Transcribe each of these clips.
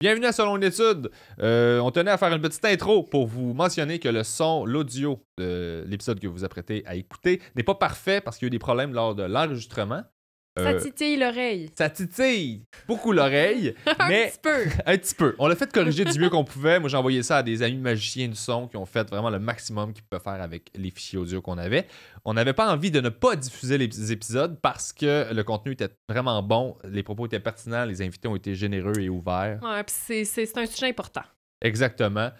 Bienvenue à Selon une étude. On tenait à faire une petite intro pour vous mentionner que le son, l'audio de l'épisode que vous vous apprêtez à écouter n'est pas parfait parce qu'il y a eu des problèmes lors de l'enregistrement. Ça titille l'oreille. Ça titille beaucoup l'oreille, mais Un petit peu. un petit peu. On l'a fait corriger du mieux qu'on pouvait. Moi, j'ai envoyé ça à des amis magiciens du son qui ont fait vraiment le maximum qu'ils pouvaient faire avec les fichiers audio qu'on avait. On n'avait pas envie de ne pas diffuser les épisodes parce que le contenu était vraiment bon, les propos étaient pertinents, les invités ont été généreux et ouverts. Ouais, puis c'est un sujet important. Exactement.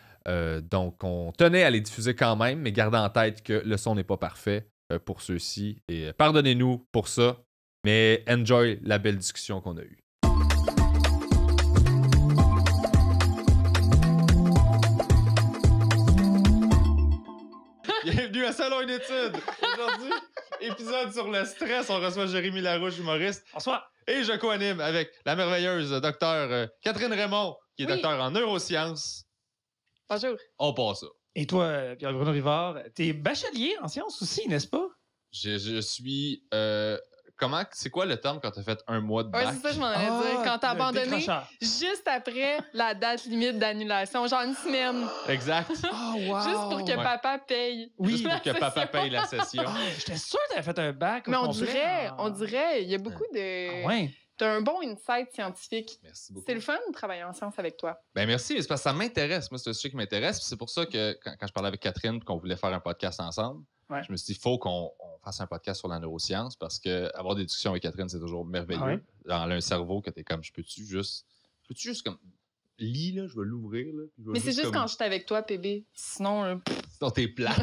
Donc, on tenait à les diffuser quand même, mais gardez en tête que le son n'est pas parfait pour ceux-ci. Et pardonnez-nous pour ça, mais enjoy la belle discussion qu'on a eue. Bienvenue à Selon une étude. Aujourd'hui, épisode sur le stress. On reçoit Jérémy Larouche, humoriste. Bonsoir. Et je co-anime avec la merveilleuse docteure Catherine Raymond, qui est Oui. docteur en neurosciences. Bonjour. On passe ça. Et toi, Pierre-Bruno Rivard, t'es bachelier en sciences aussi, n'est-ce pas? Je suis... c'est quoi le terme quand t'as fait un mois de Ouais, bac? c'est ça que je m'en allais dire. Quand t'as le abandonné, décrocheur. juste après la date limite d'annulation, genre une semaine, Exact. Oh, wow! juste pour que Ouais. papa paye. Oui. Juste pour que papa paye la session. Ah, j'étais sûr que t'avais fait un bac au Mais complet. on dirait, il y a beaucoup de... Ah ouais? T'as un bon insight scientifique. Merci beaucoup. C'est le fun de travailler en sciences avec toi. Ben merci, mais c'est parce que ça m'intéresse. Moi, c'est un sujet qui m'intéresse. Puis c'est pour ça que quand je parlais avec Catherine et qu'on voulait faire un podcast ensemble, Ouais. je me suis dit, il faut qu'on fasse un podcast sur la neuroscience parce que avoir des discussions avec Catherine, c'est toujours merveilleux. Ouais. Genre, elle a un cerveau que t'es comme, je peux-tu juste comme, lis, là, je vais l'ouvrir, là. puis je vais Mais c'est juste comme- quand je suis avec toi, bébé. Sinon, Sinon, t'es plate.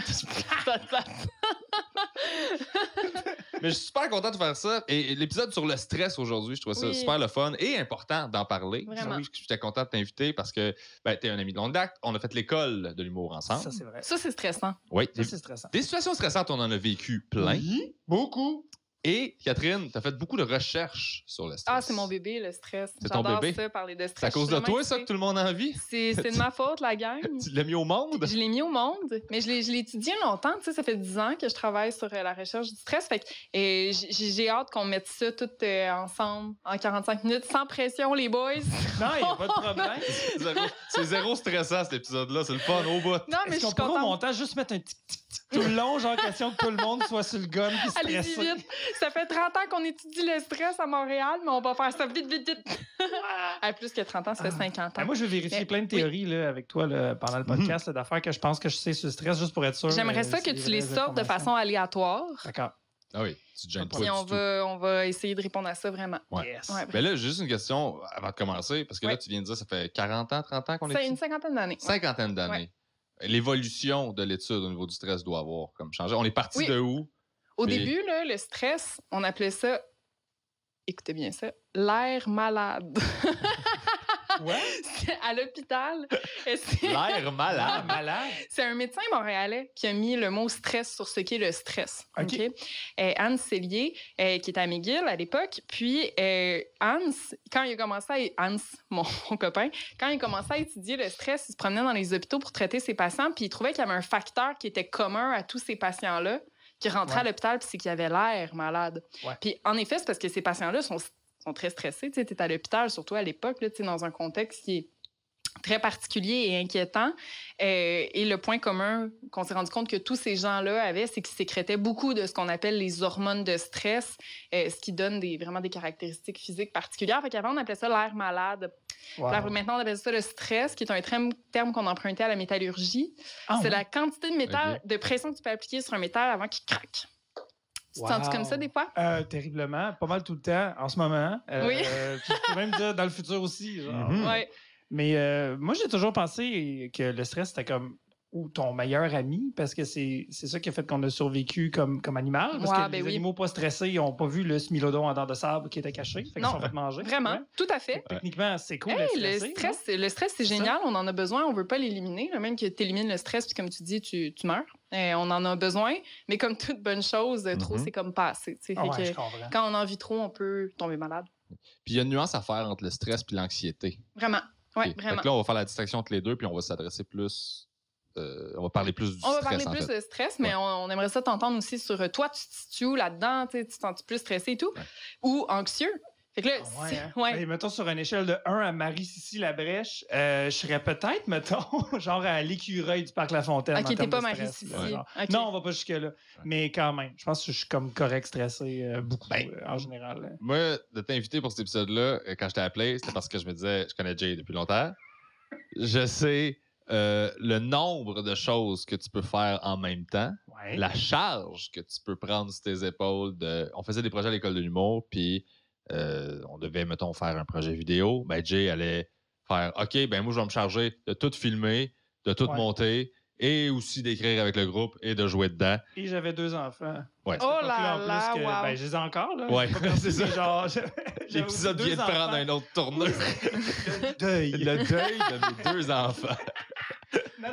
Mais je suis super content de faire ça. Et l'épisode sur le stress aujourd'hui, je trouve ça Oui. super le fun et important d'en parler. Vraiment. Oui, j'étais content de t'inviter parce que t'es un ami de longue date. On a fait l'école de l'humour ensemble. Ça, c'est vrai. ça, c'est stressant. Oui. Ça, c'est stressant. Des situations stressantes, on en a vécu plein. Oui, beaucoup. Et Catherine, t'as fait beaucoup de recherches sur le stress. Ah, c'est mon bébé, le stress. C'est ton J'adore bébé? ça, parler de stress. C'est à cause Je de suis toi, vraiment ça, que excitée. tout le monde a envie? C'est de ma faute, la gang. Tu l'as mis au monde? Je l'ai mis au monde, mais je l'ai étudié longtemps. Tu sais, ça fait 10 ans que je travaille sur la recherche du stress. Fait que j'ai hâte qu'on mette ça tout ensemble en 45 minutes, sans pression, les boys. Non, il n'y a pas de problème. C'est zéro stressant, cet épisode-là. C'est le fun au bout. Non, mais je Est-ce qu'on suis pourrait au contente. montage juste mettre un tic-tic-tic tout le long, genre question que tout le monde soit sur le gun puis Allez-y stressé? vite. Ça fait 30 ans qu'on étudie le stress à Montréal, mais on va faire ça vite, vite, vite. À plus que 30 ans, ça fait 50 ans. Ben, moi, je vais vérifier Mais- plein de théories là, avec toi là, pendant le podcast là, d'affaires que je pense que je sais sur le stress, juste pour être sûr. J'aimerais ça que c'est tu les vraies sortes de informations. façon aléatoire. D'accord. Ah oui, tu te gênes pas Puis du on tout. on va essayer de répondre à ça vraiment. Ouais. Yes. Ouais. Mais là, j'ai juste une question avant de commencer, parce que là, Ouais. tu viens de dire ça fait 40 ans, 30 ans qu'on est C'est ici? une cinquantaine d'années. Cinquantaine d'années. L'évolution de l'étude au niveau du stress doit avoir comme changé. On est parti Oui. de où? Au Mais- début, là, le stress, on appelait ça, écoutez bien ça, l'air malade. Ouais. C'est à l'hôpital. Et c'est- L'air Ah, malade. malade. C'est un médecin montréalais qui a mis le mot stress sur ce qu'est le stress. OK. OK? Hans Sellier, qui était à McGill à l'époque. Puis Hans, quand il a commencé à... Hans, mon copain, quand il a commencé à étudier le stress, il se promenait dans les hôpitaux pour traiter ses patients, puis il trouvait qu'il y avait un facteur qui était commun à tous ces patients-là qui rentraient Ouais. à l'hôpital, puis c'est qu'il avait l'air malade. Ouais. Puis en effet, c'est parce que ces patients-là sont très stressés. Tu es à l'hôpital, surtout à l'époque, là, tu sais, dans un contexte qui est très particulier et inquiétant. Et le point commun qu'on s'est rendu compte que tous ces gens-là avaient, c'est qu'ils sécrétaient beaucoup de ce qu'on appelle les hormones de stress, ce qui donne vraiment des caractéristiques physiques particulières. Fait qu'avant, on appelait ça l'air malade. Wow. Puis maintenant, on appelle ça le stress, qui est un terme qu'on empruntait à la métallurgie. Ah, C'est ouais. la quantité de métal, Ok. de pression que tu peux appliquer sur un métal avant qu'il craque. Tu te Wow. sens comme ça des fois? Terriblement. Pas mal tout le temps, en ce moment. Oui. Puis je peux même dire dans le futur aussi. Genre. Mhm. Ouais. Mais moi, j'ai toujours pensé que le stress, c'était comme ou ton meilleur ami, parce que c'est ça qui a fait qu'on a survécu comme animal. Parce Ouais, que ben les oui. animaux pas stressés, ils n'ont pas vu le smilodon en dents de sable qui était caché. Fait qu'ils Non, se sont fait manger. Vraiment, Ouais. tout à fait. Techniquement, c'est cool Hey, d'être le stressé, stress, c'est C'est génial. On en a besoin. On veut pas l'éliminer. Là, même que tu élimines le stress, puis comme tu dis, tu meurs. On en a besoin. Mais comme toute bonne chose, trop, Mhm. c'est comme pas assez. tu sais. Ah Fait ouais, que je comprends. quand on en vit trop, on peut tomber malade. Puis il y a une nuance à faire entre le stress et l'anxiété. Vraiment. Ouais, Ok. Fait vraiment. que là, on va faire la distinction entre les deux, puis on va s'adresser plus. On va parler plus du On va stress. parler en plus fait. de stress, mais Ouais. on aimerait ça t'entendre aussi sur toi, tu te situes où là-dedans? Tu te sens plus stressé et tout? Ouais. Ou anxieux? Fait que là, Ah ouais, hein? ouais. Hey, mettons sur une échelle de 1 à Marie-Sissi-Labrèche, je serais peut-être, mettons, genre à l'écureuil du Parc La Fontaine. Ok, en t'es termes pas de stress, Marie-Sissi. là, genre. Ok. Non, on va pas jusque-là. Mais quand même, je pense que je suis comme correct stressé beaucoup Ben, en général. Moi, de t'inviter pour cet épisode-là, quand je t'ai appelé, c'était parce que je me disais, je connais Jay depuis longtemps. Je sais le nombre de choses que tu peux faire en même temps, Ouais. la charge que tu peux prendre sur tes épaules. On faisait des projets à l'école de l'humour, puis on devait, mettons, faire un projet vidéo. Ben, Jay allait faire OK, ben moi, je vais me charger de tout filmer, de tout monter, et aussi d'écrire avec le groupe et de jouer dedans. Et j'avais 2 enfants. Ouais. Oh Là, là en plus là, que, wow. ben, je les ai encore, là. Ouais, J'ai pas perdu, c'est ça. mais genre, L'épisode vient de prendre un autre tournure. deuil. Le deuil de mes 2 enfants.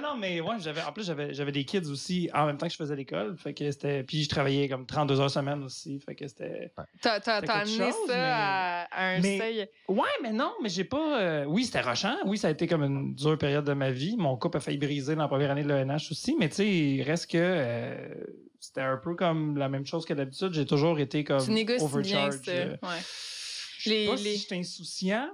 Non, mais ouais, en plus, j'avais des kids aussi en même temps que je faisais l'école. Fait que c'était. Puis je travaillais comme 32 heures semaine aussi. Fait que c'était. T'as quelque amené chose, ça mais- à un seuil. Ouais, mais non, mais j'ai pas. Oui, c'était rushant. Oui, ça a été comme une dure période de ma vie. Mon couple a failli briser dans la première année de l'ENH aussi. Mais tu sais, il reste que c'était un peu comme la même chose que d'habitude. J'ai toujours été comme Tu négocies bien overcharge. ça. Ouais. Je sais pas si je suis insouciant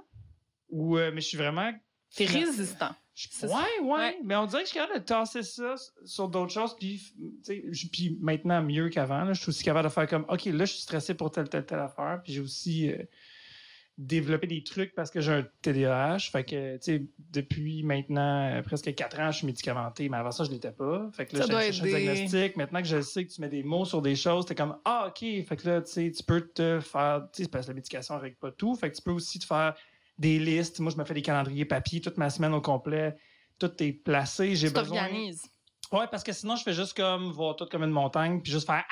ou. Mais je suis vraiment. T'es résistant. C'est ça. Ouais, mais on dirait que je suis capable de tasser ça sur d'autres choses. Puis, puis maintenant, mieux qu'avant, là, je suis aussi capable de faire comme, OK, là, je suis stressé pour telle affaire. Puis j'ai aussi développé des trucs parce que j'ai un TDAH. Fait que, tu sais, depuis maintenant presque 4 ans, je suis médicamenté. Mais avant ça, je l'étais pas. Fait que là, Ça doit j'ai cherché un aider. diagnostic. Maintenant que je sais que tu mets des mots sur des choses, t'es comme, ah, OK. Fait que là, tu sais, tu peux te faire, tu sais, parce que la médication ne règle pas tout. Fait que tu peux aussi te faire des listes. Moi, je me fais des calendriers papier toute ma semaine au complet. Tout est placé. J'ai Tu besoin. t'organises. Ouais, parce que sinon, je fais juste comme voir tout comme une montagne, puis juste faire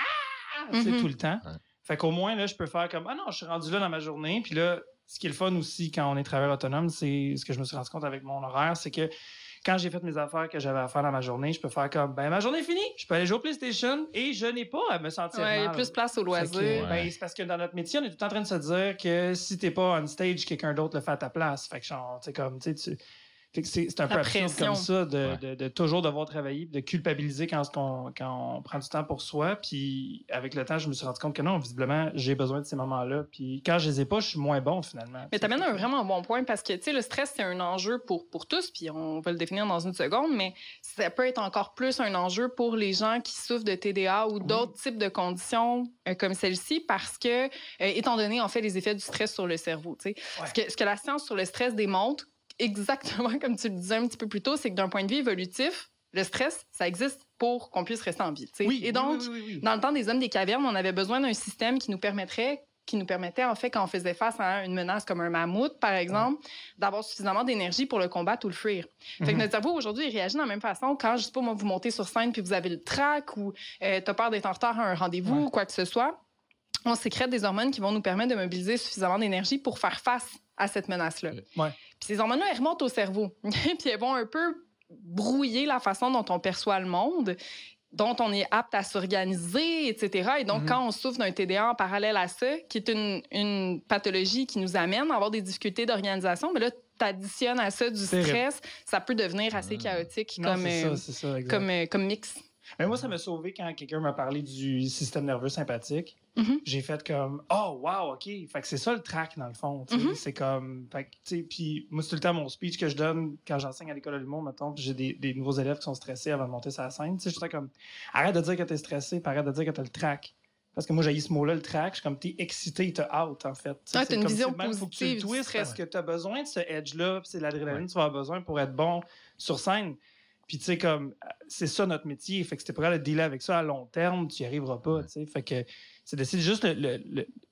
tu sais, Mhm. tout le temps. Ouais. Fait qu'au moins, là, je peux faire comme non, je suis rendu là dans ma journée. Puis là, ce qui est le fun aussi quand on est travailleur autonome, c'est ce que je me suis rendu compte avec mon horaire, c'est que quand j'ai fait mes affaires que j'avais à faire dans ma journée, je peux faire comme ma journée est finie, je peux aller jouer au PlayStation et je n'ai pas à me sentir Ouais, il y a mal. plus place au Fait que, loisir. Ouais. c'est parce que dans notre métier, on est tout le temps en train de se dire que si t'es pas on stage, quelqu'un d'autre le fait à ta place. Fait que genre, tu sais, comme, tu sais, fait que c'est un peu La absurde pression. comme ça de toujours devoir travailler, de culpabiliser quand on prend du temps pour soi. Puis avec le temps, je me suis rendu compte que non, visiblement, j'ai besoin de ces moments-là. Puis quand je les ai pas, je suis moins bon finalement. Mais tu amènes un vraiment bon point parce que, tu sais, le stress, c'est un enjeu pour tous, puis on va le définir dans une seconde, mais ça peut être encore plus un enjeu pour les gens qui souffrent de TDA ou d'autres types de conditions comme celle-ci parce que, étant donné, en fait, les effets du stress sur le cerveau, tu sais. Ouais. Ce que la science sur le stress démontre, exactement comme tu le disais un petit peu plus tôt, c'est que d'un point de vue évolutif, le stress, ça existe pour qu'on puisse rester en vie, tu sais. Oui, Et donc, oui. dans le temps des hommes des cavernes, on avait besoin d'un système qui nous permettait, en fait, quand on faisait face à une menace comme un mammouth, par exemple, d'avoir suffisamment d'énergie pour le combattre ou le fuir. Fait que notre cerveau, aujourd'hui, il réagit de la même façon quand, je sais pas, moi, vous montez sur scène puis vous avez le trac ou t'as peur d'être en retard à un rendez-vous ou quoi que ce soit. On sécrète des hormones qui vont nous permettre de mobiliser suffisamment d'énergie pour faire face à cette menace-là. Ouais. Puis ces hormones-là, elles remontent au cerveau. Puis elles vont un peu brouiller la façon dont on perçoit le monde, dont on est apte à s'organiser, etc. Et donc, quand on souffre d'un TDA en parallèle à ça, qui est une pathologie qui nous amène à avoir des difficultés d'organisation, mais là, t'additionnes à ça du stress, ça peut devenir assez chaotique Non, comme, c'est ça, exact. comme mix. Mais moi, ça m'a sauvé quand quelqu'un m'a parlé du système nerveux sympathique. Mhm. J'ai fait comme oh wow, OK. Fait que c'est ça le track dans le fond. Tu sais. Mhm. C'est comme. Fait que, tu sais, puis moi, c'est tout le temps mon speech que je donne quand j'enseigne à l'école de l'humour, mettons. Puis j'ai des nouveaux élèves qui sont stressés avant de monter sur la scène. Tu sais, je suis comme arrête de dire que t'es stressé, puis arrête de dire que t'as le track. Parce que moi, j'ai ce mot-là, le track. Je suis comme t'es excité, t'es out, en fait. Ah, t'as une comme vision c'est même, faut que tu le positive du twistes stress. parce que t'as besoin de ce edge-là, puis c'est l'adrénaline que tu vas avoir besoin pour être bon sur scène. Puis, tu sais, comme, c'est ça notre métier. Fait que si t'es prêt à dealer avec ça à long terme, tu n'y arriveras pas, tu sais. Fait que c'est d'essayer juste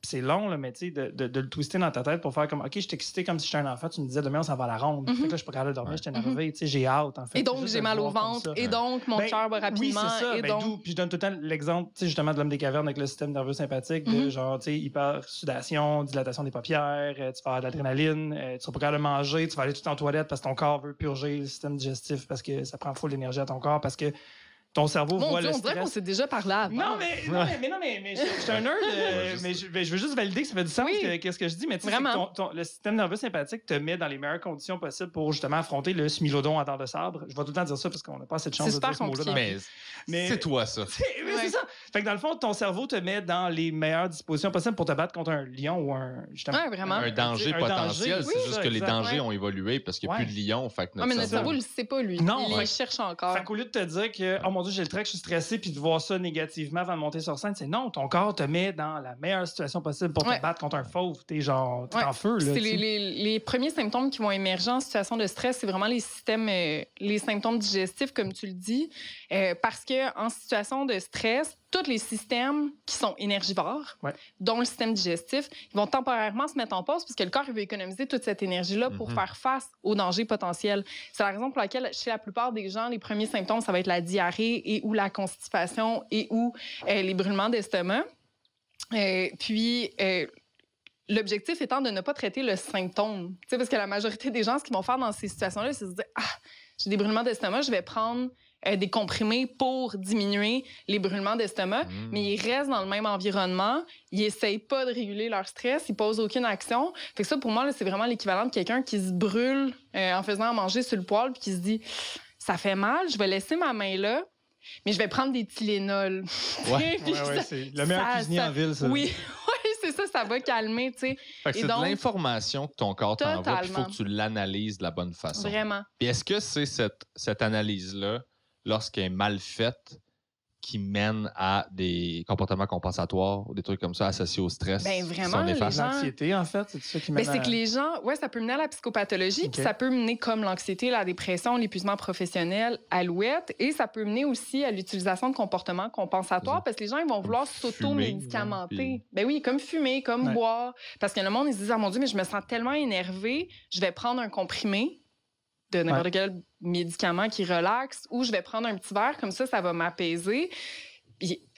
c'est long, là, mais tu sais, de le twister dans ta tête pour faire comme, OK, je suis excité comme si j'étais un enfant. Tu me disais, demain, on s'en va à la ronde. Fait que là, je suis pas capable de dormir, j'étais énervé. Tu sais, j'ai hâte, en fait. Et donc, Juste j'ai de mal le au voir comme ventre. ça. Et donc, mon cœur va rapidement. Oui, c'est ça. Et Ben, donc... Puis je donne tout le temps l'exemple, tu sais, justement, de l'homme des cavernes avec le système nerveux sympathique, de genre, tu sais, hyper-sudation, dilatation des paupières, tu vas avoir de l'adrénaline, tu seras pas capable de manger, tu vas aller tout en toilette parce que ton corps veut purger le système digestif parce que ça prend full d'énergie à ton corps, parce que ton cerveau Mon voit Dieu, le on dirait qu'on stress. s'est déjà parlé avant. Non, mais je suis un nerd, mais je veux juste valider que ça fait du sens qu'est-ce que je dis. Mais tu sais, le système nerveux sympathique te met dans les meilleures conditions possibles pour justement affronter le smilodon à dent de sabre. Je vais tout le temps dire ça parce qu'on n'a pas assez de chance de dire ce mot-là. Mais c'est toi, ça. C'est ça. Fait que dans le fond, ton cerveau te met dans les meilleures dispositions possibles pour te battre contre un lion ou un danger potentiel. C'est juste que les dangers ont évolué parce qu'il n'y a plus de lions. Mais notre cerveau ne le sait pas, lui. Non, il les cherche encore. Fait qu'au lieu de te dire que, oh mon Dieu, j'ai le trac, je suis stressé, puis de voir ça négativement avant de monter sur scène, c'est non, ton corps te met dans la meilleure situation possible pour te battre contre un fauve. T'es en feu. Là, les premiers symptômes qui vont émerger en situation de stress, c'est vraiment les symptômes digestifs, comme tu le dis, parce qu'en situation de stress, tous les systèmes qui sont énergivores, dont le système digestif, ils vont temporairement se mettre en pause parce que le corps il veut économiser toute cette énergie-là pour faire face aux dangers potentiels. C'est la raison pour laquelle, chez la plupart des gens, les premiers symptômes, ça va être la diarrhée et ou la constipation et ou les brûlements d'estomac. L'objectif étant de ne pas traiter le symptôme. Parce que la majorité des gens, ce qu'ils vont faire dans ces situations-là, c'est se dire « Ah, j'ai des brûlements d'estomac, je vais prendre des comprimés pour diminuer les brûlements d'estomac. » Mais ils restent dans le même environnement. Ils n'essayent pas de réguler leur stress. Ils ne posent aucune action. Fait que ça, pour moi, là, c'est vraiment l'équivalent de quelqu'un qui se brûle en faisant à manger sur le poêle puis qui se dit « Ça fait mal, je vais laisser ma main là. » Mais je vais prendre des Tylenol. C'est le meilleur cuisinier en ville, ça. Oui, c'est ça, ça va calmer, tu sais. C'est de l'information que ton corps t'envoie, il faut que tu l'analyses de la bonne façon. Vraiment. Et est-ce que c'est cette analyse-là, lorsqu'elle est mal faite, qui mène à des comportements compensatoires ou des trucs comme ça associés au stress? Bien, vraiment, l'anxiété, en fait, c'est ça qui mène c'est que les gens, ça peut mener à la psychopathologie, puis ça peut mener comme l'anxiété, la dépression, l'épuisement professionnel, Alouette, et ça peut mener aussi à l'utilisation de comportements compensatoires, parce que les gens, ils vont vouloir s'auto-médicamenter. Ben oui, comme fumer, comme boire, parce que le monde, ils se disent « Ah mon Dieu, mais je me sens tellement énervé, je vais prendre un comprimé de n'importe quel médicament qui relaxe, ou je vais prendre un petit verre, comme ça va m'apaiser. »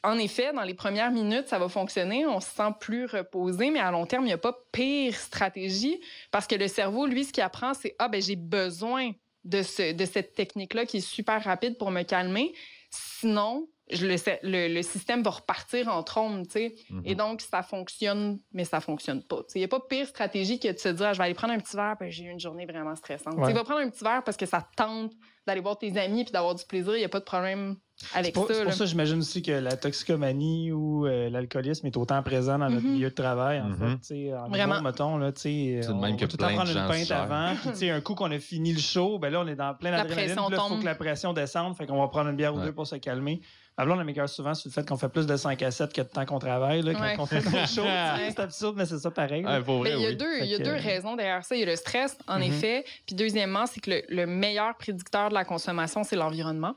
En effet, dans les premières minutes, ça va fonctionner, on se sent plus reposé, mais à long terme, il n'y a pas pire stratégie, parce que le cerveau, lui, ce qu'il apprend, c'est « Ah, ben j'ai besoin de cette technique-là qui est super rapide pour me calmer. Sinon, le système va repartir en trombe, tu sais. Et donc, ça fonctionne, mais ça fonctionne pas. Il n'y a pas pire stratégie que de se dire « Je vais aller prendre un petit verre, puis j'ai eu une journée vraiment stressante. » Tu vas prendre un petit verre parce que ça tente d'aller voir tes amis puis d'avoir du plaisir. Il n'y a pas de problème avec ça. C'est pour ça, j'imagine aussi que la toxicomanie ou l'alcoolisme est autant présent dans notre milieu de travail, en fait. En vraiment. Mettons, là, c'est le même que tout plein prendre de gens une pinte avant. Puis, un coup qu'on a fini le show, ben là, on est dans plein d'adrénaline. Puis là, il faut que la pression descende. Fait qu'on va prendre une bière ou deux pour se calmer. Ma blonde, on m'écoeure souvent sur le fait qu'on fait plus de 5 à 7 que de temps qu'on travaille. Là, quand on fait le show, c'est absurde, mais c'est ça pareil. Il y a deux raisons derrière ça. Il y a le stress, en effet. Puis deuxièmement, c'est que le meilleur prédicteur de la consommation, c'est l'environnement.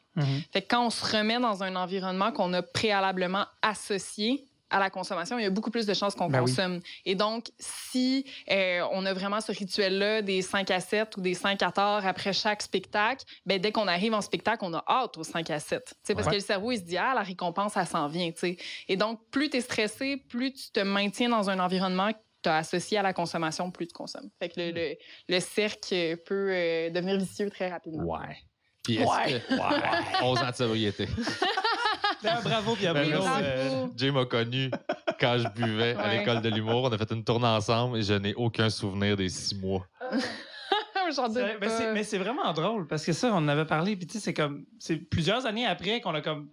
Fait que quand on se remet dans un environnement qu'on a préalablement associé à la consommation, il y a beaucoup plus de chances qu'on consomme. Et donc, si on a vraiment ce rituel-là des 5 à 7 ou des 5 à tard après chaque spectacle, ben, dès qu'on arrive en spectacle, on a hâte aux 5 à 7. Parce que le cerveau, il se dit « Ah, la récompense, ça s'en vient. » Et donc, plus tu es stressé, plus tu te maintiens dans un environnement que tu as associé à la consommation, plus tu consommes. Fait que le cercle peut devenir vicieux très rapidement. Ouais. Puis est-ce que... 11 ans de sobriété. Bravo, Pierre Bruno. Jay m'a connu quand je buvais à l'école de l'humour. On a fait une tournée ensemble et je n'ai aucun souvenir des 6 mois. Mais c'est vraiment drôle parce que ça, on en avait parlé. Puis, tu sais, c'est plusieurs années après qu'on a comme.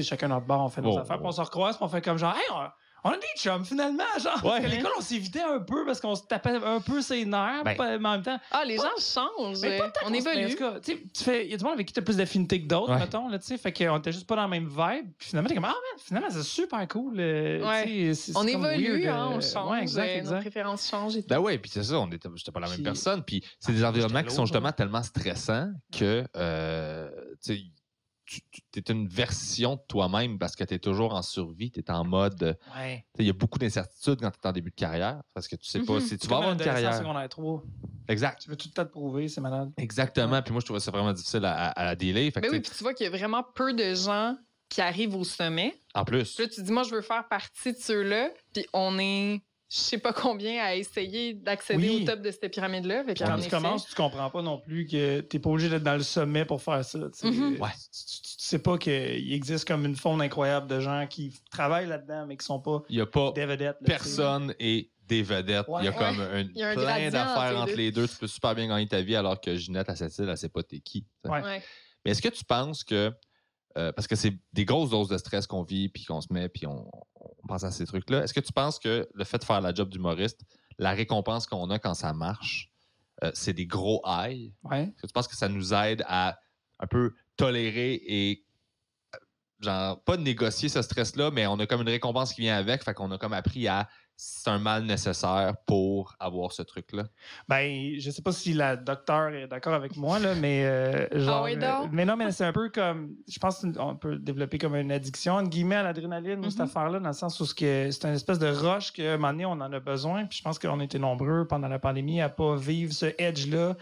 Chacun notre bar, on fait nos affaires. Puis on se recroise, puis on fait comme genre, hey, on a des chums finalement. Genre, parce qu'à l'école, on s'évitait un peu parce qu'on se tapait un peu ses nerfs. Mais en même temps. Ah, les gens changent. On évolue. Il y a du monde avec qui tu as plus d'affinité que d'autres, mettons. Là, fait qu'on était juste pas dans la même vibe. Puis finalement, t'es comme, finalement, c'est super cool. On évolue, on change. Exact. Nos préférences changent. Ben oui, puis c'est ça, j'étais pas la même personne. Puis c'est des environnements qui sont justement tellement stressants que, tu es une version de toi-même parce que tu es toujours en survie, tu es en mode... Il y a beaucoup d'incertitudes quand tu es en début de carrière parce que tu sais pas si tu vas avoir une carrière. Secondaire 3. Exact. Tu veux tout le temps te prouver, c'est malade. Exactement. Puis moi, je trouvais ça vraiment difficile à dealer. Mais oui, puis tu vois qu'il y a vraiment peu de gens qui arrivent au sommet. En plus. Puis là, tu te dis, moi, je veux faire partie de ceux-là. Puis on est... Je sais pas combien à essayer d'accéder au top de cette pyramide-là. Quand tu commences, tu comprends pas non plus que t'es pas obligé d'être dans le sommet pour faire ça. Tu sais pas qu'il existe comme une faune incroyable de gens qui travaillent là-dedans, mais qui sont pas Il n'y a pas des vedettes. Là, personne et des vedettes. Ouais. Il y a comme Il y a un plein gradient d'affaires entre entre les les deux. Tu peux super bien gagner ta vie alors que Ginette, à cette île, elle sait pas t'es qui. T'sais. Ouais. Ouais. Mais est-ce que tu penses que, parce que c'est des grosses doses de stress qu'on vit, puis qu'on se met, puis on pense à ces trucs-là, est-ce que tu penses que le fait de faire la job d'humoriste, la récompense qu'on a quand ça marche, c'est des gros highs? Ouais. Est-ce que tu penses que ça nous aide à un peu tolérer et, genre, pas négocier ce stress-là, mais on a comme une récompense qui vient avec, fait qu'on a comme appris à c'est un mal nécessaire pour avoir ce truc-là? Ben, je sais pas si la docteure est d'accord avec moi, là, mais genre. oui, donc? Mais non, mais c'est un peu comme. Je pense qu'on peut développer comme une addiction, entre guillemets, à l'adrénaline ou cette affaire-là, dans le sens où c'est une espèce de rush qu'à un moment donné, on en a besoin. Puis je pense qu'on était nombreux pendant la pandémie à pas vivre ce edge-là.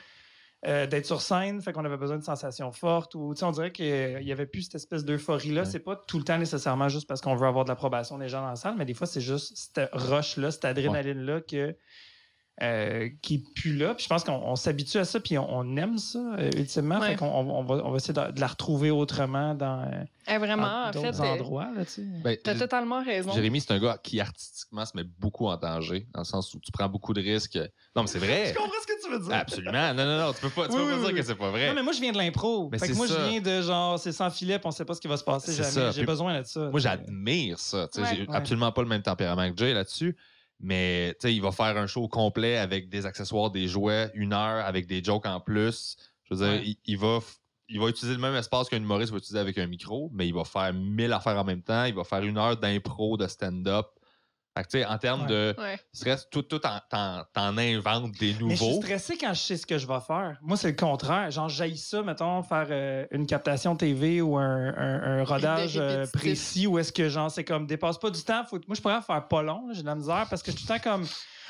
D'être sur scène, fait qu'on avait besoin de sensations fortes ou on dirait qu'il n'y avait plus cette espèce d'euphorie-là. Ouais. C'est pas tout le temps nécessairement juste parce qu'on veut avoir de l'approbation des gens dans la salle, mais des fois, c'est juste cette rush-là, cette adrénaline-là qui est plus là. Puis je pense qu'on s'habitue à ça, puis on aime ça, ultimement. Ouais. Fait qu'on on va essayer de la retrouver autrement dans Vraiment, en fait, d'autres endroits. Là, tu sais. Ben, t'as totalement raison. Jérémy, c'est un gars qui artistiquement se met beaucoup en danger, dans le sens où tu prends beaucoup de risques. Non, mais c'est vrai. Je comprends ce que tu veux dire. Absolument. Non, tu peux pas, tu peux pas dire que c'est pas vrai. Non, mais moi, je viens de l'impro. Mais Fait que c'est moi, ça. je viens de genre, c'est sans filet, puis on sait pas ce qui va se passer C'est jamais. ça. J'ai Puis besoin de ça. Moi, j'admire ça. Tu sais, Ouais. J'ai absolument pas le même tempérament que Jay là-dessus. Mais tu sais, il va faire un show complet avec des accessoires, des jouets, 1 heure avec des jokes en plus. Je veux dire, Ouais. il va utiliser le même espace qu'un humoriste va utiliser avec un micro, mais il va faire 1000 affaires en même temps. Il va faire 1 heure d'impro, de stand-up. Fait que, tu sais, en termes de Ouais. stress, tout t'en inventes des Mais je suis nouveaux. stressé quand je sais ce que je vais faire. Moi, c'est le contraire. Genre, j'haïs ça, mettons, faire une captation TV ou un rodage Répétitif. précis où est-ce que, genre, c'est comme, dépasse pas du temps. Moi, je pourrais faire pas long, là, j'ai de la misère parce que je suis tout le temps comme,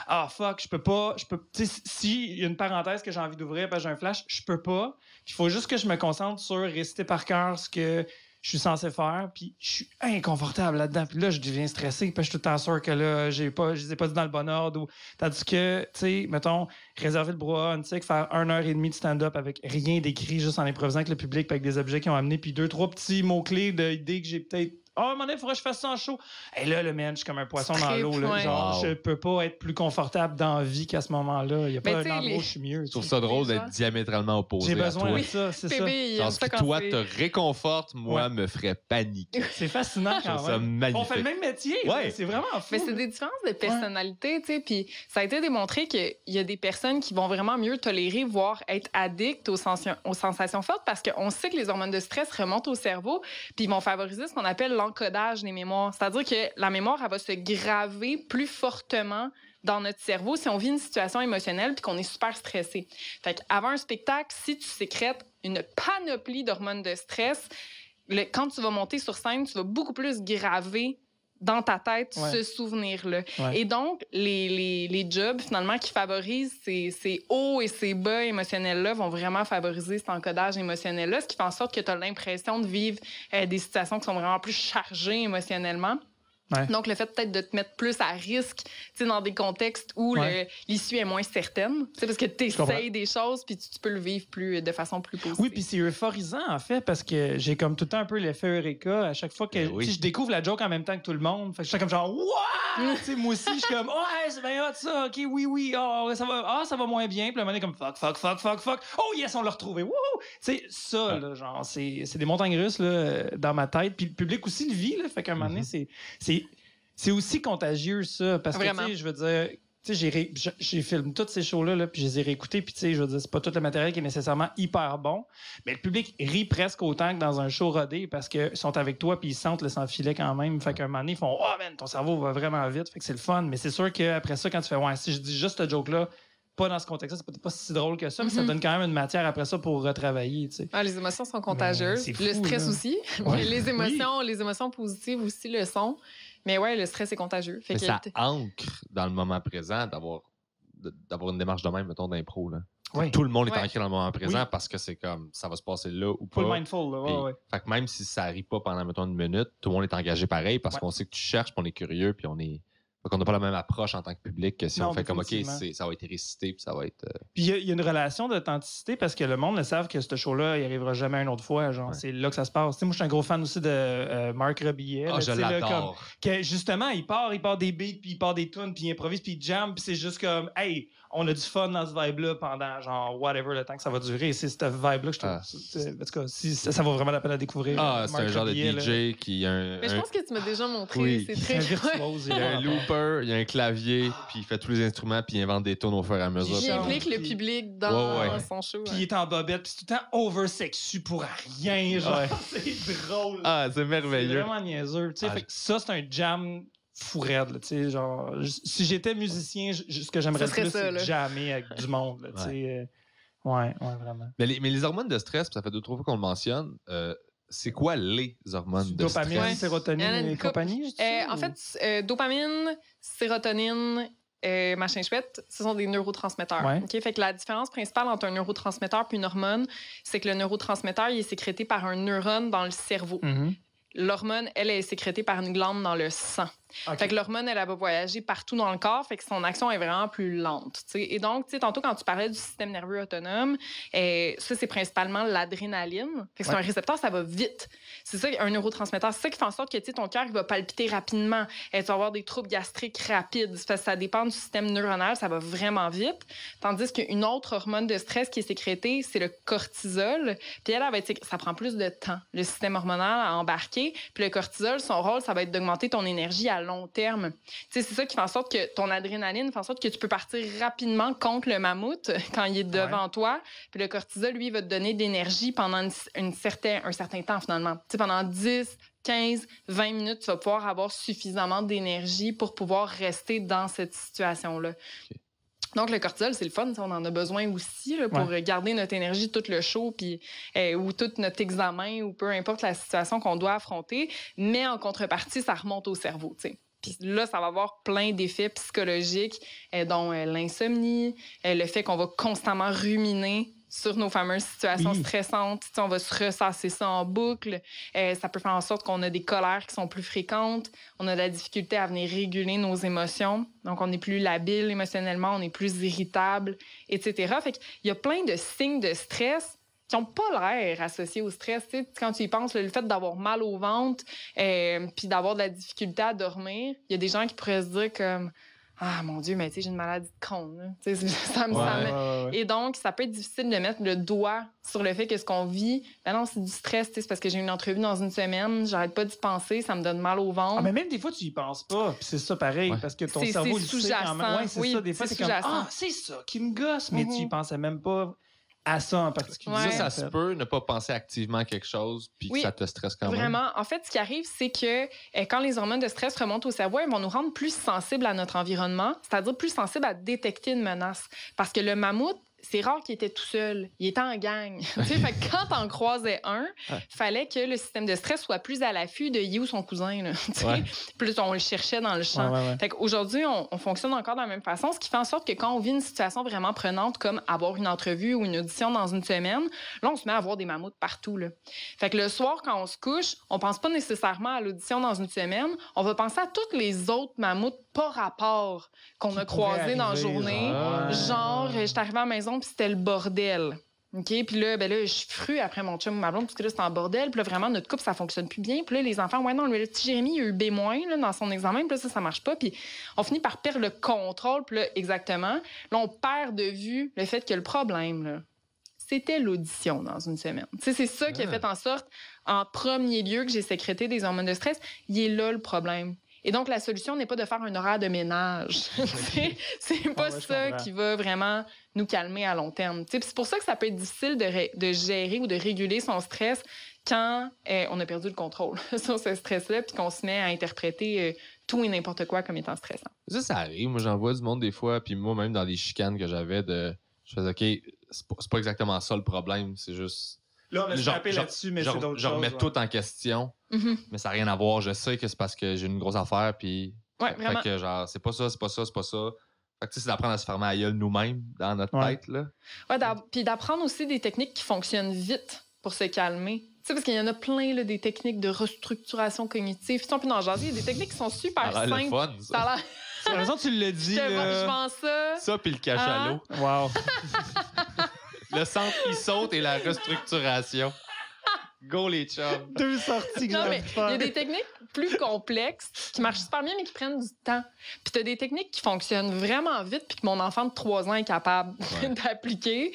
ah, fuck, je peux pas. Tu sais, s'il y a une parenthèse que j'ai envie d'ouvrir, parce que j'ai un flash, je peux pas. Il faut juste que je me concentre sur réciter par cœur ce que je suis censé faire, puis je suis inconfortable là-dedans. Puis là, je deviens stressé, puis je suis tout le temps sûr que là, je les ai pas dit dans le bon ordre. Tandis que, tu sais, mettons, réserver le brouhaha, tu sais, faire 1 heure et demie de stand-up avec rien d'écrit, juste en improvisant avec le public, puis avec des objets qui ont amené, puis 2-3 petits mots-clés d'idées que j'ai peut-être. Ah, à un moment donné, il faudrait que je fasse ça en show. Et là, le man, je suis comme un poisson dans l'eau. Là. Ouais. Genre, Wow. je peux pas être plus confortable dans la vie qu'à ce moment-là. Il n'y a Mais pas tu sais, un endroit où les- je suis mieux. Je trouve tu ça drôle Les d'être gens- diamétralement opposé sais. J'ai à besoin toi. de ça, c'est ça. Bébé, il aime Genre, ce ça qui, quand toi, c'est- te réconforte, moi, me ferait paniquer. C'est fascinant Je quand trouve ça même. magnifique. On fait le même métier. Ouais. C'est vraiment fou. Mais c'est des différences de personnalité, tu sais. Puis ça a été démontré qu'il y a des personnes qui vont vraiment mieux tolérer, voire être addictes aux sensations fortes parce qu'on sait que les hormones de stress remontent au cerveau, puis ils vont favoriser ce qu'on appelle l'encodage des mémoires. C'est-à-dire que la mémoire, elle va se graver plus fortement dans notre cerveau si on vit une situation émotionnelle puis qu'on est super stressé. Fait qu'avant un spectacle, si tu sécrètes une panoplie d'hormones de stress, quand tu vas monter sur scène, tu vas beaucoup plus graver dans ta tête Ouais. ce souvenir-là. Ouais. Et donc, les jobs, finalement, qui favorisent ces hauts et ces bas émotionnels-là vont vraiment favoriser cet encodage émotionnel-là, ce qui fait en sorte que tu as l'impression de vivre des situations qui sont vraiment plus chargées émotionnellement. Ouais. Donc, le fait peut-être de te mettre plus à risque, tu sais, dans des contextes où Ouais. l'issue est moins certaine, tu sais, parce que tu comprends. essayes des choses puis tu peux le vivre de façon plus positive. Oui, puis c'est euphorisant, en fait, parce que j'ai comme tout le temps un peu l'effet Eureka à chaque fois que Ben oui. tu sais, je découvre la joke en même temps que tout le monde. Fait que je suis comme genre, Wouah! Tu sais, moi aussi, je suis comme, ouais, c'est bien hot ça, ok, oui, oh, ça va moins bien. Puis le moment donné, comme, fuck. Oh yes, on l'a retrouvé, wouhou! Tu sais, ça, Ouais. là, genre, c'est des montagnes russes, là, dans ma tête. Puis le public aussi le vit, là. Fait qu'à un moment donné, c'est aussi contagieux, ça. Parce que, Vraiment. tu sais, je veux dire, tu sais, j'ai filmé tous ces shows-là, là, puis je les ai réécoutés, puis tu sais, je veux dire, c'est pas tout le matériel qui est nécessairement hyper bon, mais le public rit presque autant que dans un show rodé parce qu'ils sont avec toi, puis ils sentent le sans-filet quand même. Fait qu'à un moment donné, ils font « Oh man, ton cerveau va vraiment vite. » Fait que c'est le fun. Mais c'est sûr qu'après ça, quand tu fais « Ouais, si je dis juste ce joke-là, pas dans ce contexte-là, c'est peut-être pas si drôle que ça, mais ça Mhm. donne quand même une matière après ça pour retravailler, tu sais. Ah, les émotions sont contagieuses. c'est fou, Le stress là. aussi. Ouais. Les émotions positives aussi le sont. Mais ouais, le stress est contagieux. Fait Mais que ça ancre dans le moment présent d'avoir une démarche de même, mettons, d'impro. Là. Ouais. Tout le monde est Ouais. ancré dans le moment présent Oui. parce que c'est comme ça va se passer là ou pas. Full mindful, là. Puis, Ouais. Fait que même si ça arrive pas pendant, mettons, 1 minute, tout le monde est engagé pareil parce Ouais. qu'on sait que tu cherches, puis on est curieux, puis on est Donc, on n'a pas la même approche en tant que public que si Non, on fait comme, OK, définitivement. ça va être récité, puis ça va être... Puis il y a une relation d'authenticité parce que le monde le savent que ce show-là, il arrivera jamais une autre fois. Genre, c'est là que ça se passe. Tu sais, moi, je suis un gros fan aussi de Marc Rebillet. Ah, je l'adore. Que justement, il part des beats, puis il part des tunes, puis il improvise, puis il jam, puis c'est juste comme, hey, on a du fun dans ce vibe-là pendant, genre, whatever, le temps que ça va durer. Et c'est cette vibe-là que je trouve. En tout cas, ça vaut vraiment la peine à découvrir. Ah, c'est un genre Rebillet, de DJ qui a un. Mais je pense que tu m'as déjà montré. Oui. C'est C'est très un virtuose. Il y a un looper, il y a un clavier, puis il fait tous les instruments, puis il invente des tunes au fur et à mesure. Il implique le Puis- public dans Ouais. son show. Puis il est en bobette, puis c'est tout le temps oversexu pour rien. Genre, Ouais. c'est drôle. Ah, c'est C'est merveilleux. vraiment niaiseux. Tu sais, Ah, fait que ça, c'est un jam fou raide, là, tu sais, genre, si j'étais musicien, ce que j'aimerais Ça le serait plus, ça, c'est là. jammer avec du monde, là, tu sais. Ouais, vraiment. Mais les hormones de stress, ça fait 2-3 fois qu'on le mentionne, c'est quoi les hormones de Dopamine, stress? Il y en sérotonine a une et couple. compagnie, je dis ça, En ou- fait, dopamine, sérotonine, machin chouette, ce sont des neurotransmetteurs. Ouais. OK? Fait que la différence principale entre un neurotransmetteur et une hormone, c'est que le neurotransmetteur, il est sécrété par un neurone dans le cerveau. Mhm. L'hormone, elle, est sécrétée par une glande dans le sang. Ok. Fait que l'hormone, elle va voyager partout dans le corps, fait que son action est vraiment plus lente. T'sais. Et donc, tantôt, quand tu parlais du système nerveux autonome, ça, c'est principalement l'adrénaline. Fait que c'est un récepteur, ça va vite. C'est ça, un neurotransmetteur. C'est ça qui fait en sorte que ton cœur il va palpiter rapidement. Tu vas avoir des troubles gastriques rapides. Parce que ça dépend du système neuronal, ça va vraiment vite. Tandis qu'une autre hormone de stress qui est sécrétée, c'est le cortisol. Puis elle va être, ça prend plus de temps, le système hormonal à embarquer. Puis le cortisol, son rôle, ça va être d'augmenter ton énergie à long terme. C'est ça qui fait en sorte que ton adrénaline fait en sorte que tu peux partir rapidement contre le mammouth quand il est devant toi. Puis le cortisol, lui, va te donner de l'énergie pendant un certain temps, finalement. Pendant 10, 15, 20 minutes, tu vas pouvoir avoir suffisamment d'énergie pour pouvoir rester dans cette situation-là. Okay. Donc, le cortisol, c'est le fun. On en a besoin aussi là, pour garder notre énergie tout le show puis, ou tout notre examen ou peu importe la situation qu'on doit affronter. Mais en contrepartie, ça remonte au cerveau. T'sais. Puis là, ça va avoir plein d'effets psychologiques, dont l'insomnie, le fait qu'on va constamment ruminer sur nos fameuses situations stressantes. On va se ressasser ça en boucle. Ça peut faire en sorte qu'on a des colères qui sont plus fréquentes. On a de la difficulté à venir réguler nos émotions. Donc, on est plus labile émotionnellement, on est plus irritable, etc. Fait qu'il y a plein de signes de stress qui n'ont pas l'air associés au stress. T'sais, quand tu y penses, le fait d'avoir mal au ventre puis d'avoir de la difficulté à dormir, il y a des gens qui pourraient se dire comme « Ah, mon Dieu, mais tu sais, j'ai une maladie de Crohn. » Et donc, ça peut être difficile de mettre le doigt sur le fait que ce qu'on vit, ben non, c'est du stress. C'est parce que j'ai une entrevue dans une semaine, j'arrête pas d'y penser, ça me donne mal au ventre. Ah, mais même des fois, tu y penses pas. Puis c'est ça pareil, parce que ton cerveau, il sait quand même. Ouais, c'est ça. Des fois, c'est comme « Ah, c'est ça qui me gosse. » Mais tu y pensais même pas à ça en particulier. Ouais. Ça se peut ne pas penser activement à quelque chose puis que ça te stresse quand même. Vraiment. En fait, ce qui arrive, c'est que quand les hormones de stress remontent au cerveau, elles vont nous rendre plus sensibles à notre environnement, c'est-à-dire plus sensibles à détecter une menace. Parce que le mammouth, c'est rare qu'il était tout seul. Il était en gang. Fait que quand t'en croisais un, fallait que le système de stress soit plus à l'affût de où son cousin. Là, plus on le cherchait dans le champ. Fait qu'aujourd'hui, on fonctionne encore de la même façon, ce qui fait en sorte que quand on vit une situation vraiment prenante, comme avoir une entrevue ou une audition dans une semaine, là, on se met à avoir des mammouths partout. Là. Fait que le soir, quand on se couche, on pense pas nécessairement à l'audition dans une semaine, on va penser à tous les autres mammouths pas rapport qu'on a croisés dans la journée. Genre, je suis arrivée à la maison puis c'était le bordel. OK? Puis là, je suis frue après mon chum ou ma blonde parce que là, c'était en bordel. Puis là, vraiment, notre couple, ça fonctionne plus bien. Puis là, les enfants, non, le petit Jérémy, il a eu B- là, dans son examen. Puis là, ça marche pas. Puis on finit par perdre le contrôle. Puis là, exactement. Là, on perd de vue le fait que le problème, là, c'était l'audition dans une semaine. C'est ça qui a fait en sorte, en premier lieu, que j'ai sécrété des hormones de stress. Il est là le problème. Et donc, la solution n'est pas de faire un horaire de ménage. C'est pas ça qui va vraiment nous calmer à long terme. C'est pour ça que ça peut être difficile de gérer ou de réguler son stress quand on a perdu le contrôle sur ce stress-là puis qu'on se met à interpréter tout et n'importe quoi comme étant stressant. Ça arrive. Moi, j'en vois du monde des fois. Puis moi, même dans les chicanes que j'avais, je faisais OK, c'est pas exactement ça le problème. C'est juste... Là, on a frappé là-dessus, mais c'est d'autres choses. Je remets tout en question, mais ça n'a rien à voir. Je sais que c'est parce que j'ai une grosse affaire, puis... vraiment. Fait que genre, c'est pas ça, c'est pas ça, c'est pas ça. Fait que c'est d'apprendre à se fermer la gueule nous-mêmes, dans notre tête, là. Puis d'apprendre aussi des techniques qui fonctionnent vite pour se calmer. Parce qu'il y en a plein, là, des techniques de restructuration cognitive. Puis on peut en jaser. Il y a des techniques qui sont super simples. Le fun, ça. C'est la façon que tu l'as dit. Je vends ça. Ça, puis le cachalot. Wow. Le centre qui saute et la restructuration. Go les chums. 2 sorties que Non, j'ai mais envie de il faire. y a des techniques plus complexes qui marchent super bien, mais qui prennent du temps. Puis tu as des techniques qui fonctionnent vraiment vite, puis que mon enfant de 3 ans est capable d'appliquer.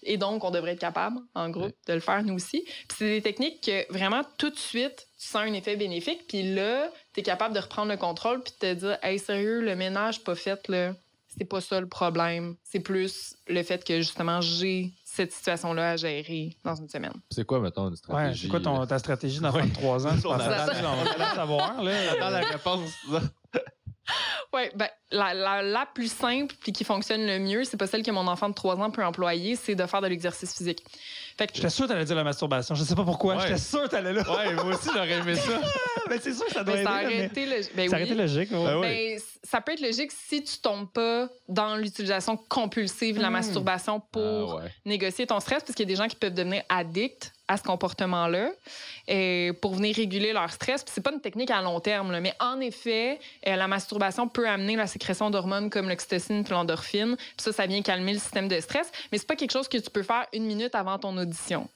Et donc, on devrait être capable, en groupe, de le faire nous aussi. Puis c'est des techniques que vraiment, tout de suite, tu sens un effet bénéfique. Puis là, tu es capable de reprendre le contrôle puis de te dire, hey, sérieux, le ménage pas fait, là, c'est pas ça le problème. C'est plus le fait que, justement, j'ai cette situation-là à gérer dans une semaine. C'est quoi, mettons, une stratégie? Ouais, c'est quoi ta stratégie d'enfant de 3 ans? Tu penses attend. on va la savoir, là. J'attends la réponse. Oui, ben, la plus simple puis qui fonctionne le mieux, c'est pas celle que mon enfant de 3 ans peut employer, c'est de faire de l'exercice physique. Fait que, J'étais sûr que t'allais dire la masturbation. Je sais pas pourquoi. Ouais. J'étais sûr que t'allais là. Ouais, moi aussi, j'aurais aimé ça. Mais c'est sûr que ça doit ben, aider. ça là, aurait mais- été logique. Ben Ça aurait oui. été logique. ouais. Ben oui. Ben, ça peut être logique si tu tombes pas dans l'utilisation compulsive de la masturbation pour négocier ton stress, parce qu'il y a des gens qui peuvent devenir addicts à ce comportement-là pour venir réguler leur stress. Puis c'est pas une technique à long terme, là, mais en effet, la masturbation peut amener la sécrétion d'hormones comme l'oxytocine et l'endorphine. Puis ça vient calmer le système de stress, mais c'est pas quelque chose que tu peux faire 1 minute avant ton audition.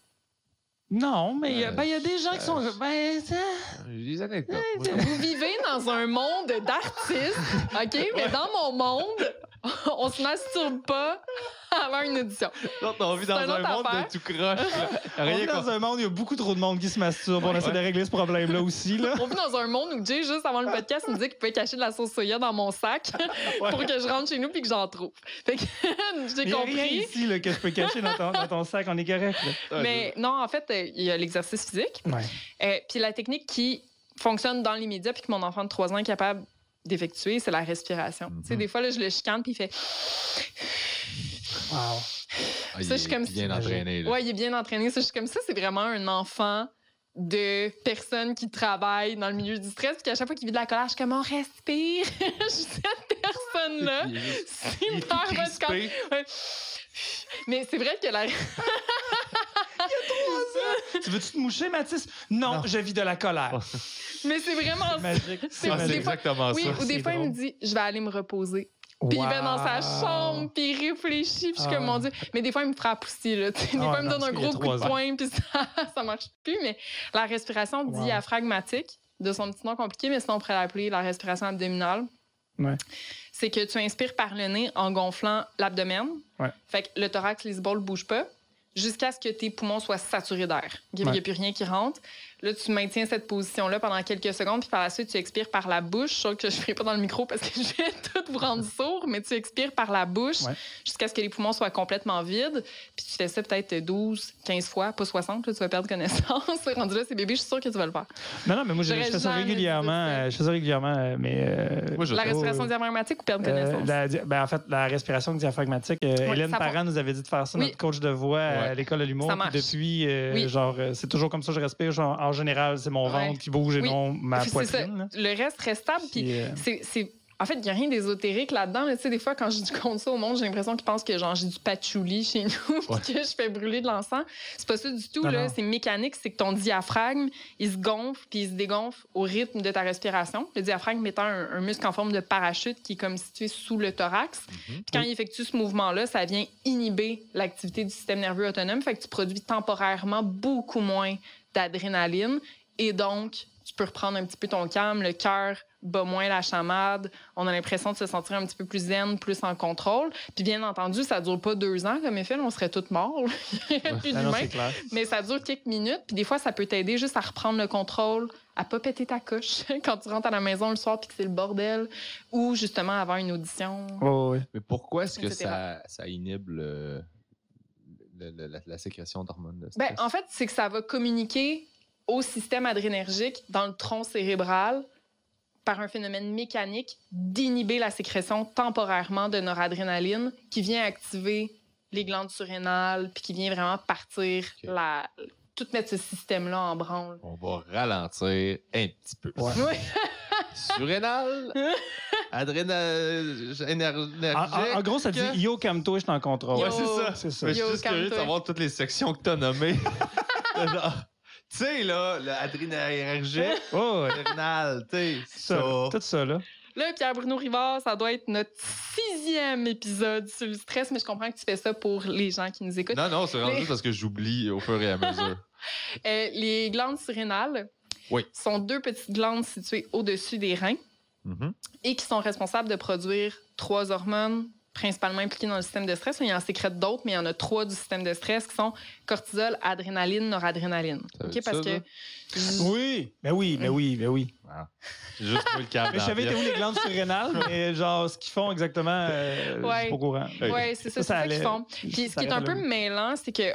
Non, mais il y a des gens qui sont. Ben, J'ai des anecdotes. Vous vivez dans un monde d'artistes, OK? Mais dans mon monde, on se masturbe pas avant une audition. Non, on vit dans C'est une un autre monde affaire. de tout croche. là. on Rien vit dans qu'on- un monde où il y a beaucoup trop de monde qui se masturbe. On essaie de régler ce problème-là aussi. Là. On vit dans un monde où Jay, juste avant le podcast, me disait qu'il pouvait cacher de la sauce soya dans mon sac pour que je rentre chez nous puis que j'en trouve. Fait que j'ai Il y a rien compris. ici là, que je peux cacher dans ton sac. On est correct. Là. Mais non, en fait, il y a l'exercice physique. Ouais. Puis la technique qui fonctionne dans l'immédiat puis que mon enfant de 3 ans est capable d'effectuer, c'est la respiration. Tu sais, des fois, là, je le chicane puis il fait... Wow. Ah, Ça, je suis comme bien entraîné. Là. Ouais, il est bien entraîné. Ça, je suis comme ça, c'est vraiment un enfant de personnes qui travaillent dans le milieu du stress, puis qu'à chaque fois qu'il vit de la colère, je suis comme on respire. Cette personne-là, Il est c'est tout hyper crispé. Ouais. Mais c'est vrai que la. Tu veux-tu te moucher, Mathis? Non, je vis de la colère. Mais c'est vraiment ça. Magique. C'est Ah, c'est des fois- exactement Oui, ça. ou des C'est fois, il me drôle. dit je vais aller me reposer. Puis il va dans sa chambre, puis il réfléchit, puis je suis comme, mon Dieu. Mais des fois, il me frappe aussi, là. Des fois, il me donne un gros coup de poing, puis ça marche plus. Mais la respiration diaphragmatique, de son petit nom compliqué, mais sinon, on pourrait l'appeler la respiration abdominale. Ouais. C'est que tu inspires par le nez en gonflant l'abdomen. Ouais. Fait que le thorax, les épaules ne bougent pas jusqu'à ce que tes poumons soient saturés d'air. Il n'y a plus rien qui rentre. Là, tu maintiens cette position-là pendant quelques secondes, puis par la suite, tu expires par la bouche. Je sais que je ne ferai pas dans le micro parce que je vais tout vous rendre sourd, mais tu expires par la bouche jusqu'à ce que les poumons soient complètement vides. Puis tu fais ça peut-être 12, 15 fois, pas 60, là, tu vas perdre connaissance. Rendu là, c'est bébé, je suis sûre que tu vas le faire. Non, mais moi, je fais ça régulièrement. Je fais ça régulièrement, mais... Moi, je La respiration diaphragmatique ou perdre connaissance? En fait, la respiration diaphragmatique. Hélène ça Parent nous avait dit de faire ça, Oui. notre coach de voix à l'école de l'humour. Ça Puis marche. depuis, genre, c'est toujours comme ça que je respire. Genre, en général, c'est mon ventre qui bouge et non ma Puis c'est ça. poitrine. là. Le reste reste stable. Puis c'est... En fait, il n'y a rien d'ésotérique là-dedans. Là. Tu sais, des fois, quand je compte ça au monde, j'ai l'impression qu'ils pensent que genre, j'ai du patchouli chez nous puis que je fais brûler de l'encens. C'est pas ça du tout. Non, là. non. C'est mécanique. C'est que ton diaphragme, il se gonfle puis il se dégonfle au rythme de ta respiration. Le diaphragme étant un muscle en forme de parachute qui est comme situé sous le thorax. Puis quand il effectue ce mouvement-là, ça vient inhiber l'activité du système nerveux autonome. Fait que tu produis temporairement beaucoup moins d'adrénaline. Et donc, tu peux reprendre un petit peu ton calme, le cœur bat moins la chamade, on a l'impression de se sentir un petit peu plus zen, plus en contrôle. Puis bien entendu, ça dure pas 2 ans comme effet, on serait tous morts. Il n'y aurait plus Non, d'humains. c'est clair. Mais ça dure quelques minutes, puis des fois, ça peut t'aider juste à reprendre le contrôle, à pas péter ta coche quand tu rentres à la maison le soir puis que c'est le bordel, ou justement avoir une audition. Oh, oui. Mais pourquoi est-ce que Etc. ça inhibe la sécrétion d'hormones de Ben, stress? en fait, c'est que ça va communiquer au système adrénergique dans le tronc cérébral par un phénomène mécanique d'inhiber la sécrétion temporairement de noradrénaline qui vient activer les glandes surrénales puis qui vient vraiment partir tout mettre ce système-là en branle. On va ralentir un petit peu. Ouais. Oui. Surrénal, énergique. En gros, ça dit « Yo, calme-toi, je suis en contrôle ». Yo. Ouais, c'est ça. C'est ça. Mais je suis Yo, juste curieux de calme-toi. savoir toutes les sections que tu as nommées. Genre, tu sais, là, l'adrénalergique, Oh, ouais. adrénal, tu sais, Ça, ça. tout ça, là. Là, Pierre-Bruno Rivard, ça doit être notre 6e épisode sur le stress, mais je comprends que tu fais ça pour les gens qui nous écoutent. Non, c'est vraiment juste parce que j'oublie au fur et à mesure. Les glandes surrénales sont 2 petites glandes situées au-dessus des reins et qui sont responsables de produire 3 hormones principalement impliquées dans le système de stress. Il y en sécrète d'autres, mais il y en a 3 du système de stress qui sont cortisol, adrénaline, noradrénaline. OK, parce que... Oui, mais oui. Wow. J'ai juste trouvé le câble. Mais je savais où les glandes surrénales, mais genre, ce qu'ils font exactement, je suis pas au courant. Oui, c'est ça qu'ils font. Puis ce qui est un peu mêlant, c'est que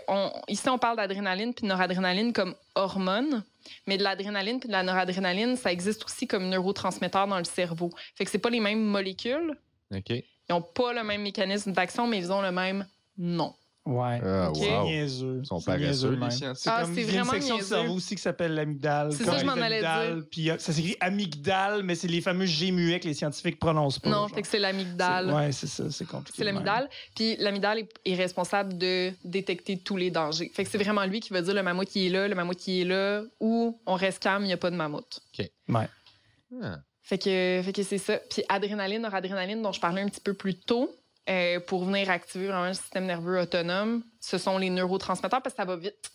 ici, on parle d'adrénaline puis de noradrénaline comme hormones, mais de l'adrénaline puis de la noradrénaline, ça existe aussi comme neurotransmetteur dans le cerveau. Fait que c'est pas les mêmes molécules. OK. Ils n'ont pas le même mécanisme d'action, mais ils ont le même nom. Ouais. Ok. C'est niaiseux. Ils sont C'est paresseux, niaiseux, les même. scientifiques. Ah, Comme c'est il y a une vraiment section du niaiseux. cerveau aussi qui s'appelle l'amygdale. C'est ça, je m'en allais dire. Puis ça s'écrit amygdale, mais c'est les fameux G muets que les scientifiques prononcent pas. Non, genre. fait que c'est l'amygdale. Ouais, c'est ça, c'est compliqué. C'est l'amygdale. Puis l'amygdale est responsable de détecter tous les dangers. Fait que c'est vraiment lui qui va dire le mammouth qui est là, le mammouth qui est là, ou on reste calme, il n'y a pas de mammouth. OK. Ouais. Ah. Fait que c'est ça. Puis adrénaline, noradrénaline, dont je parlais un petit peu plus tôt, pour venir activer vraiment le système nerveux autonome, ce sont les neurotransmetteurs parce que ça va vite.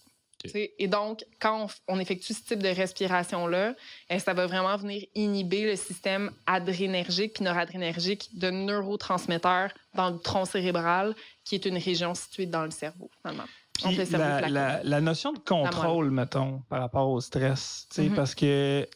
Okay. Et donc, quand on effectue ce type de respiration-là, ça va vraiment venir inhiber le système adrénergique puis noradrénergique de neurotransmetteurs dans le tronc cérébral, qui est une région située dans le cerveau, finalement. Puis le cerveau la notion de contrôle, mettons, par rapport au stress, parce que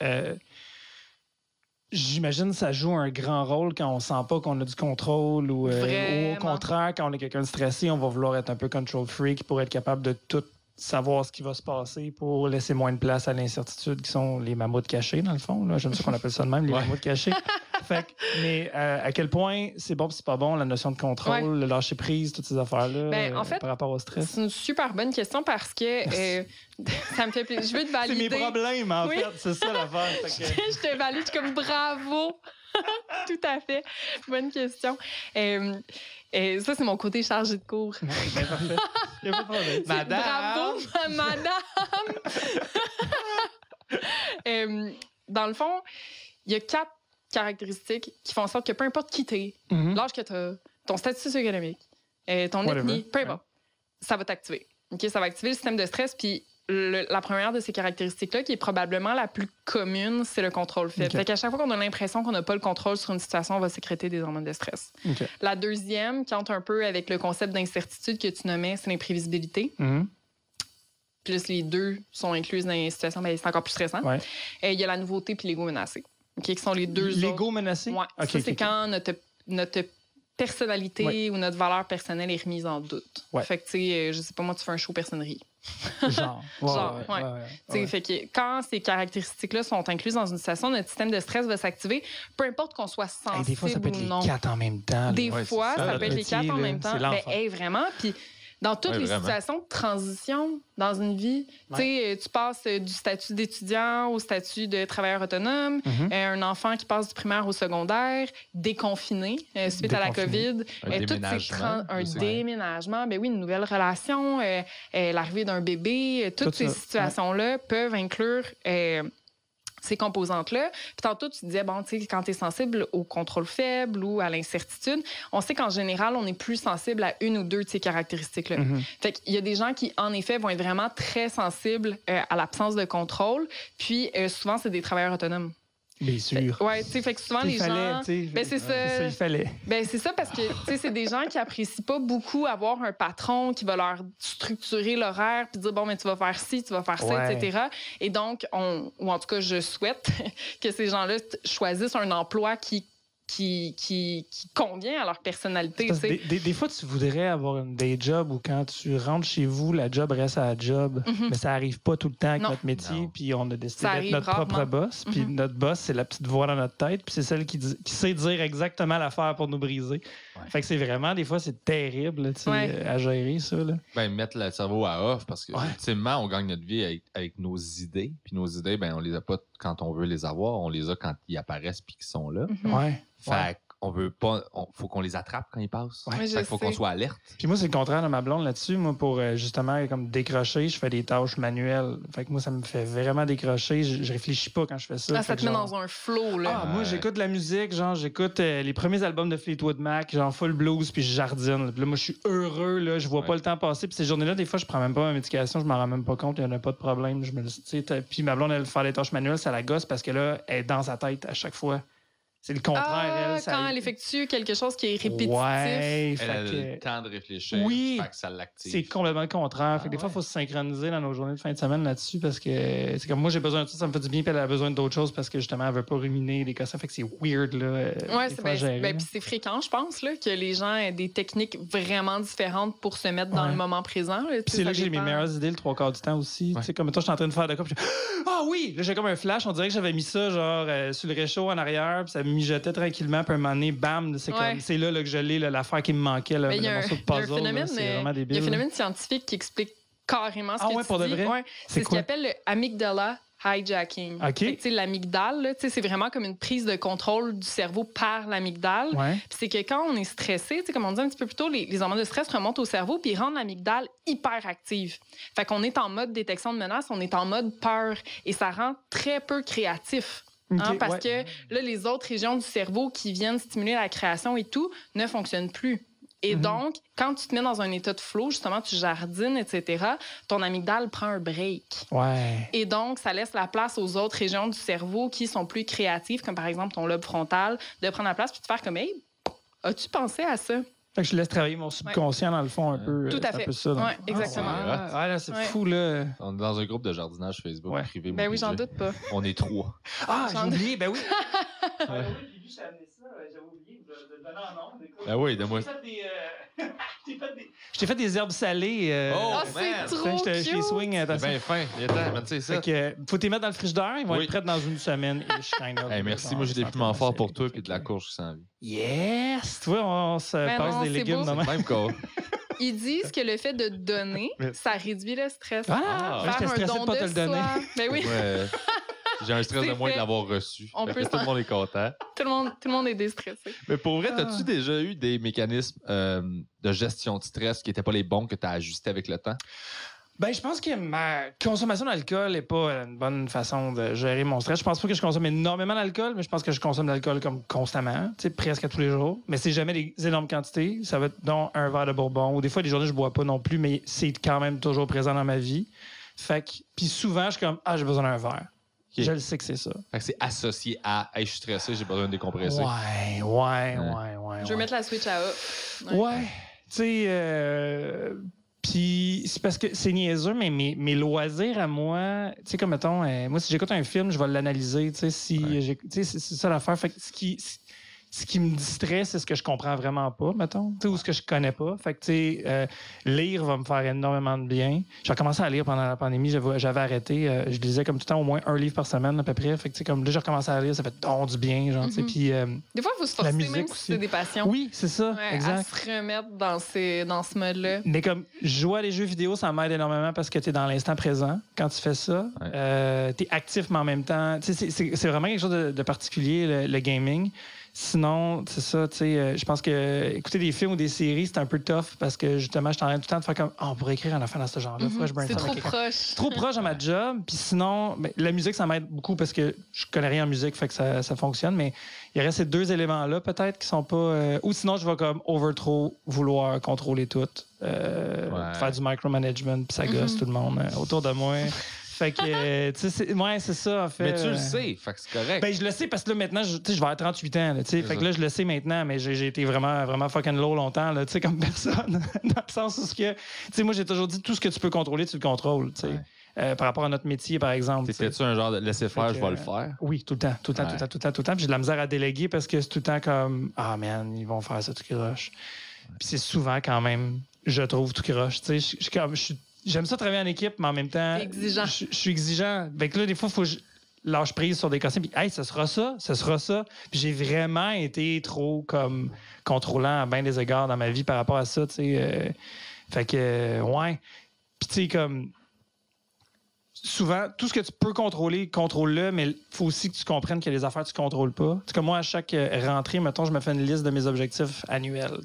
j'imagine que ça joue un grand rôle quand on sent pas qu'on a du contrôle ou au contraire, quand on est quelqu'un de stressé, on va vouloir être un peu control freak pour être capable de tout savoir ce qui va se passer pour laisser moins de place à l'incertitude qui sont les mammouths cachés, dans le fond. Là. J'aime ça qu'on appelle ça de même, les mammouths cachés. Mais à quel point c'est bon et c'est pas bon, la notion de contrôle, le lâcher prise, toutes ces affaires-là, en fait, par rapport au stress? C'est une super bonne question parce que ça me fait plaisir. Je veux te valider. C'est mes problèmes, en fait. C'est ça l'affaire. Je te valide, je suis comme bravo. Tout à fait. Bonne question. Ça, c'est mon côté chargé de cours. Parfait. Il n'y a pas de problème. Madame! Bravo, madame! Dans le fond, il y a 4 caractéristiques qui font en sorte que peu importe qui t'es, l'âge que tu as, ton statut socio-économique, ton ethnie, peu importe, ça va t'activer. Okay? Ça va activer le système de stress, puis la première de ces caractéristiques-là, qui est probablement la plus commune, c'est le contrôle faible. Fait qu'à chaque fois qu'on a l'impression qu'on n'a pas le contrôle sur une situation, on va sécréter des hormones de stress. La deuxième, qui entre un peu avec le concept d'incertitude que tu nommais, c'est l'imprévisibilité. Plus les deux sont incluses dans les situations, mais c'est encore plus stressant. Il y a la nouveauté puis l'ego menacé. Qui sont les deux L'ego menacé? Ouais. Ça, c'est quand notre personnalité ou notre valeur personnelle est remise en doute. Fait que, tu sais, je sais pas, moi, tu fais un show personnerie. Fait que quand ces caractéristiques-là sont incluses dans une situation, notre système de stress va s'activer, peu importe qu'on soit sensible des fois, ça peut être les 4 en même temps. Des fois, ça peut être les 4 en même temps. Vraiment. Puis dans toutes les situations de transition dans une vie, tu passes du statut d'étudiant au statut de travailleur autonome, un enfant qui passe du primaire au secondaire, déconfiné suite à la COVID, un déménagement, ben oui, une nouvelle relation, l'arrivée d'un bébé, toutes ces situations-là peuvent inclure ces composantes-là. Puis tantôt, tu disais, bon, tu sais, quand tu es sensible au contrôle faible ou à l'incertitude, on sait qu'en général, on est plus sensible à une ou deux de ces caractéristiques-là. Fait qu'il y a des gens qui, en effet, vont être vraiment très sensibles à l'absence de contrôle. Puis souvent, c'est des travailleurs autonomes. Bien sûr. Oui, tu sais, fait que souvent, les gens... Ben, c'est ça. Il fallait. Ben, c'est ça parce que, tu sais, c'est des gens qui apprécient pas beaucoup avoir un patron qui va leur structurer l'horaire puis dire, bon, mais tu vas faire ci, tu vas faire ça, etc. Et donc, ou en tout cas, je souhaite que ces gens-là choisissent un emploi qui convient à leur personnalité. Des fois, tu voudrais avoir une day job où quand tu rentres chez vous, la job reste à la job, mais ça arrive pas tout le temps avec notre métier, puis on a décidé d'être notre propre boss, puis notre boss, c'est la petite voix dans notre tête, puis c'est celle qui sait dire exactement l'affaire pour nous briser. Fait que c'est vraiment, des fois, c'est terrible à gérer, ça. Là. Ben, mettre le cerveau à off, parce que, ultimement, on gagne notre vie avec nos idées, puis nos idées, ben, on les a pas quand on veut les avoir, on les a quand ils apparaissent puis qu'ils sont là. Fait on veut pas. Faut qu'on les attrape quand ils passent. Ouais, Fait je qu'il faut qu'on sais. soit alerte. Puis moi, c'est le contraire de ma blonde là-dessus. Moi, pour justement comme décrocher, je fais des tâches manuelles. Fait que moi, ça me fait vraiment décrocher. Je réfléchis pas quand je fais ça. Ah, Fait ça que te met genre- dans un flow, là. Ah, moi, j'écoute de la musique, genre, j'écoute les premiers albums de Fleetwood Mac, genre full blues, puis je jardine. Puis là, moi, je suis heureux, là, je vois Ouais. pas le temps passer. Puis ces journées-là, des fois, je prends même pas ma médication, je m'en rends même pas compte, il y en a pas de problème. Je me, tu sais, puis ma blonde, elle fait des tâches manuelles, ça la gosse parce que là, elle est dans sa tête à chaque fois. C'est le contraire, Ah, elle. Ça... quand elle effectue quelque chose qui est répétitif. Ouais, Elle fait a que le temps de réfléchir. Oui. Fait que ça l'active. c'est complètement le contraire. Fait que des Ah, fois, il ouais. faut se synchroniser dans nos journées de fin de semaine là-dessus parce que c'est comme moi, j'ai besoin de ça me fait du bien, puis elle a besoin d'autres choses parce que justement, elle veut pas ruminer des cossins. Fait que c'est weird, là. Ouais, des c'est fois, à gérer, là. puis c'est fréquent, je pense, là, que les gens aient des techniques vraiment différentes pour se mettre dans Ouais. le moment présent. Là, Puis c'est là que j'ai mes meilleures idées le 3/4 du temps aussi. Ouais. Tu sais, comme toi, je suis en train de faire de quoi, puis ah oui! Là, j'ai comme un flash. On dirait que j'avais mis ça, genre, sur le réchaud en arrière, puis ça mijotait tranquillement, puis un moment donné, bam, c'est Ouais. comme, c'est là, que je l'ai, là, l'affaire qui me manquait, là, Ben, il y le a un morceau de il y a un puzzle. phénomène, là, c'est vraiment il y a débile. un phénomène scientifique qui explique carrément ce Ah que ouais, tu pour de dis. vrai? Ouais. C'est C'est ce quoi? qu'ils appelle le amygdala hijacking. OK. Fait que, tu sais, l'amygdale, là, tu sais, c'est vraiment comme une prise de contrôle du cerveau par l'amygdale. Ouais. Puis c'est que quand on est stressé, tu sais, comme on disait un petit peu plus tôt, les hormones de stress remontent au cerveau puis ils rendent l'amygdale hyper active. Fait qu'on est en mode détection de menace, on est en mode peur et ça rend très peu créatif. Hein, OK, parce ouais. que là, les autres régions du cerveau qui viennent stimuler la création et tout ne fonctionnent plus. Et donc, quand tu te mets dans un état de flow, justement, tu jardines, etc., ton amygdale prend un break. Ouais. Et donc, ça laisse la place aux autres régions du cerveau qui sont plus créatives, comme par exemple ton lobe frontal, de prendre la place puis de faire comme, hey, as-tu pensé à ça? Fait que je laisse travailler mon subconscient, dans le fond, un peu. Tout à c'est un fait. peu ça, donc. Ouais, exactement. Ah, ouais, là, c'est Ouais. fou, là. On est dans un groupe de jardinage Facebook Ouais. privé. Ben moi oui, et j'en Jay. doute pas. On est 3. Ah, J'en- j'ai oublié, ben oui. Ouais. Oui, puis lui, j'ai amené ça, j'avais oublié de le donner en ondes. écoute. Ah oui, donne-moi. Je t'ai fait des herbes salées. Oh, Ah, man. c'est trop je les cute! swing. C'est bien fin. Il est temps, man, tu sais ça. Fait que, faut les mettre dans le frigidaire, ils vont Oui. être prêts dans une semaine. Hey, merci, moi j'ai des piments forts pour toi et de la courge qui s'en vient. Yes! Tu vois, on se Ben passe non, des c'est légumes beau. demain. Même quoi. Ils disent que le fait de donner, ça réduit le stress. Ah, Ah. j'étais stressé de pas te le donner. soi. Ben oui, Ouais. J'ai un stress de C'est moins de fait. l'avoir reçu. On Fait peut que tout le s'en- monde est content. tout le monde est déstressé. Mais pour vrai, Ah. t'as-tu déjà eu des mécanismes de gestion de stress qui n'étaient pas les bons que tu as ajustés avec le temps? Ben, je pense que ma consommation d'alcool n'est pas une bonne façon de gérer mon stress. Je pense pas que je consomme énormément d'alcool, mais je pense que je consomme de l'alcool comme constamment, tu sais, presque à tous les jours. Mais c'est jamais des énormes quantités. Ça va être donc un verre de bourbon. Ou des fois, des journées, je bois pas non plus, mais c'est quand même toujours présent dans ma vie. Fait que, puis souvent, je suis comme, ah, j'ai besoin d'un verre. Ok. Je le sais que c'est ça. Fait que c'est associé à hey, je suis stressé, j'ai besoin de décompresser. Ouais. Je veux mettre la switch à off. Ouais. Ouais. Tu sais, puis c'est parce que c'est niaiseux, mais mes loisirs à moi, tu sais, comme mettons, moi, si j'écoute un film, je vais l'analyser, tu sais, tu sais, c'est ça l'affaire. Fait que ce qui me distrait, c'est ce que je comprends vraiment pas, mettons, tu sais, ou ce que je connais pas. Fait que, tu sais, lire va me faire énormément de bien. J'ai commencé à lire pendant la pandémie, j'avais arrêté. Je lisais comme tout le temps au moins un livre par semaine, à peu près. Fait que, tu sais, comme là, j'ai recommencé à lire, ça fait donc du bien, genre, tu sais. Puis, Des fois, il faut se forcer, musique même si aussi. c'est des passions. oui, c'est ça, Ouais, exact. à se remettre dans ce mode-là. Mais comme jouer à des jeux vidéo, ça m'aide énormément parce que tu es dans l'instant présent quand tu fais ça. Ouais. Tu es actif, mais en même temps. Tu sais, c'est vraiment quelque chose de particulier, le gaming. Sinon, c'est ça, tu sais, je pense que écouter des films ou des séries, c'est un peu tough parce que justement, je suis en train tout le temps de faire comme on pourrait écrire un affaire dans ce genre-là. Faudrait que je C'est brainstorm trop avec quelqu'un. proche. C'est trop proche à ma job. Puis sinon, ben, la musique, ça m'aide beaucoup parce que je connais rien en musique, fait que ça fonctionne. Mais il reste ces deux éléments-là, peut-être, qui sont pas. Ou sinon, je vais comme over trop vouloir contrôler tout. Faire du micromanagement, puis ça gosse tout le monde autour de moi. Fait que, tu sais, c'est ça, en fait. Mais tu le sais, fait que c'est correct. Ben, je le sais parce que là, maintenant, je vais avoir 38 ans. Là, tu sais. C'est Fait que ça. là, je le sais maintenant, mais j'ai été vraiment, vraiment fucking low longtemps, là, tu sais, comme personne. Dans le sens où, tu sais, moi, j'ai toujours dit tout ce que tu peux contrôler, tu le contrôles, tu sais. Ouais. Par rapport à notre métier, par exemple. tu sais. T'étais-tu un genre de laisser faire, Fait que, je vais le faire? Oui, tout le temps, tout le temps, Ouais. tout le temps, tout le temps, tout le temps. Puis j'ai de la misère à déléguer parce que c'est tout le temps comme ah man, ils vont faire ça tout croche. Puis c'est souvent quand même, je trouve tout croche. Tu sais, j'aime ça travailler en équipe, mais en même temps, Exigeant. Je suis exigeant. Fait que là, des fois, il faut que je lâche prise sur des consignes. Puis hey, ce sera ça. Puis j'ai vraiment été trop comme contrôlant à bien des égards dans ma vie par rapport à ça. Tu sais, fait que ouais. Puis tu sais comme souvent, tout ce que tu peux contrôler, contrôle-le, mais il faut aussi que tu comprennes qu'il y a des affaires que tu ne contrôles pas. C'est comme moi, à chaque rentrée, mettons, je me fais une liste de mes objectifs annuels.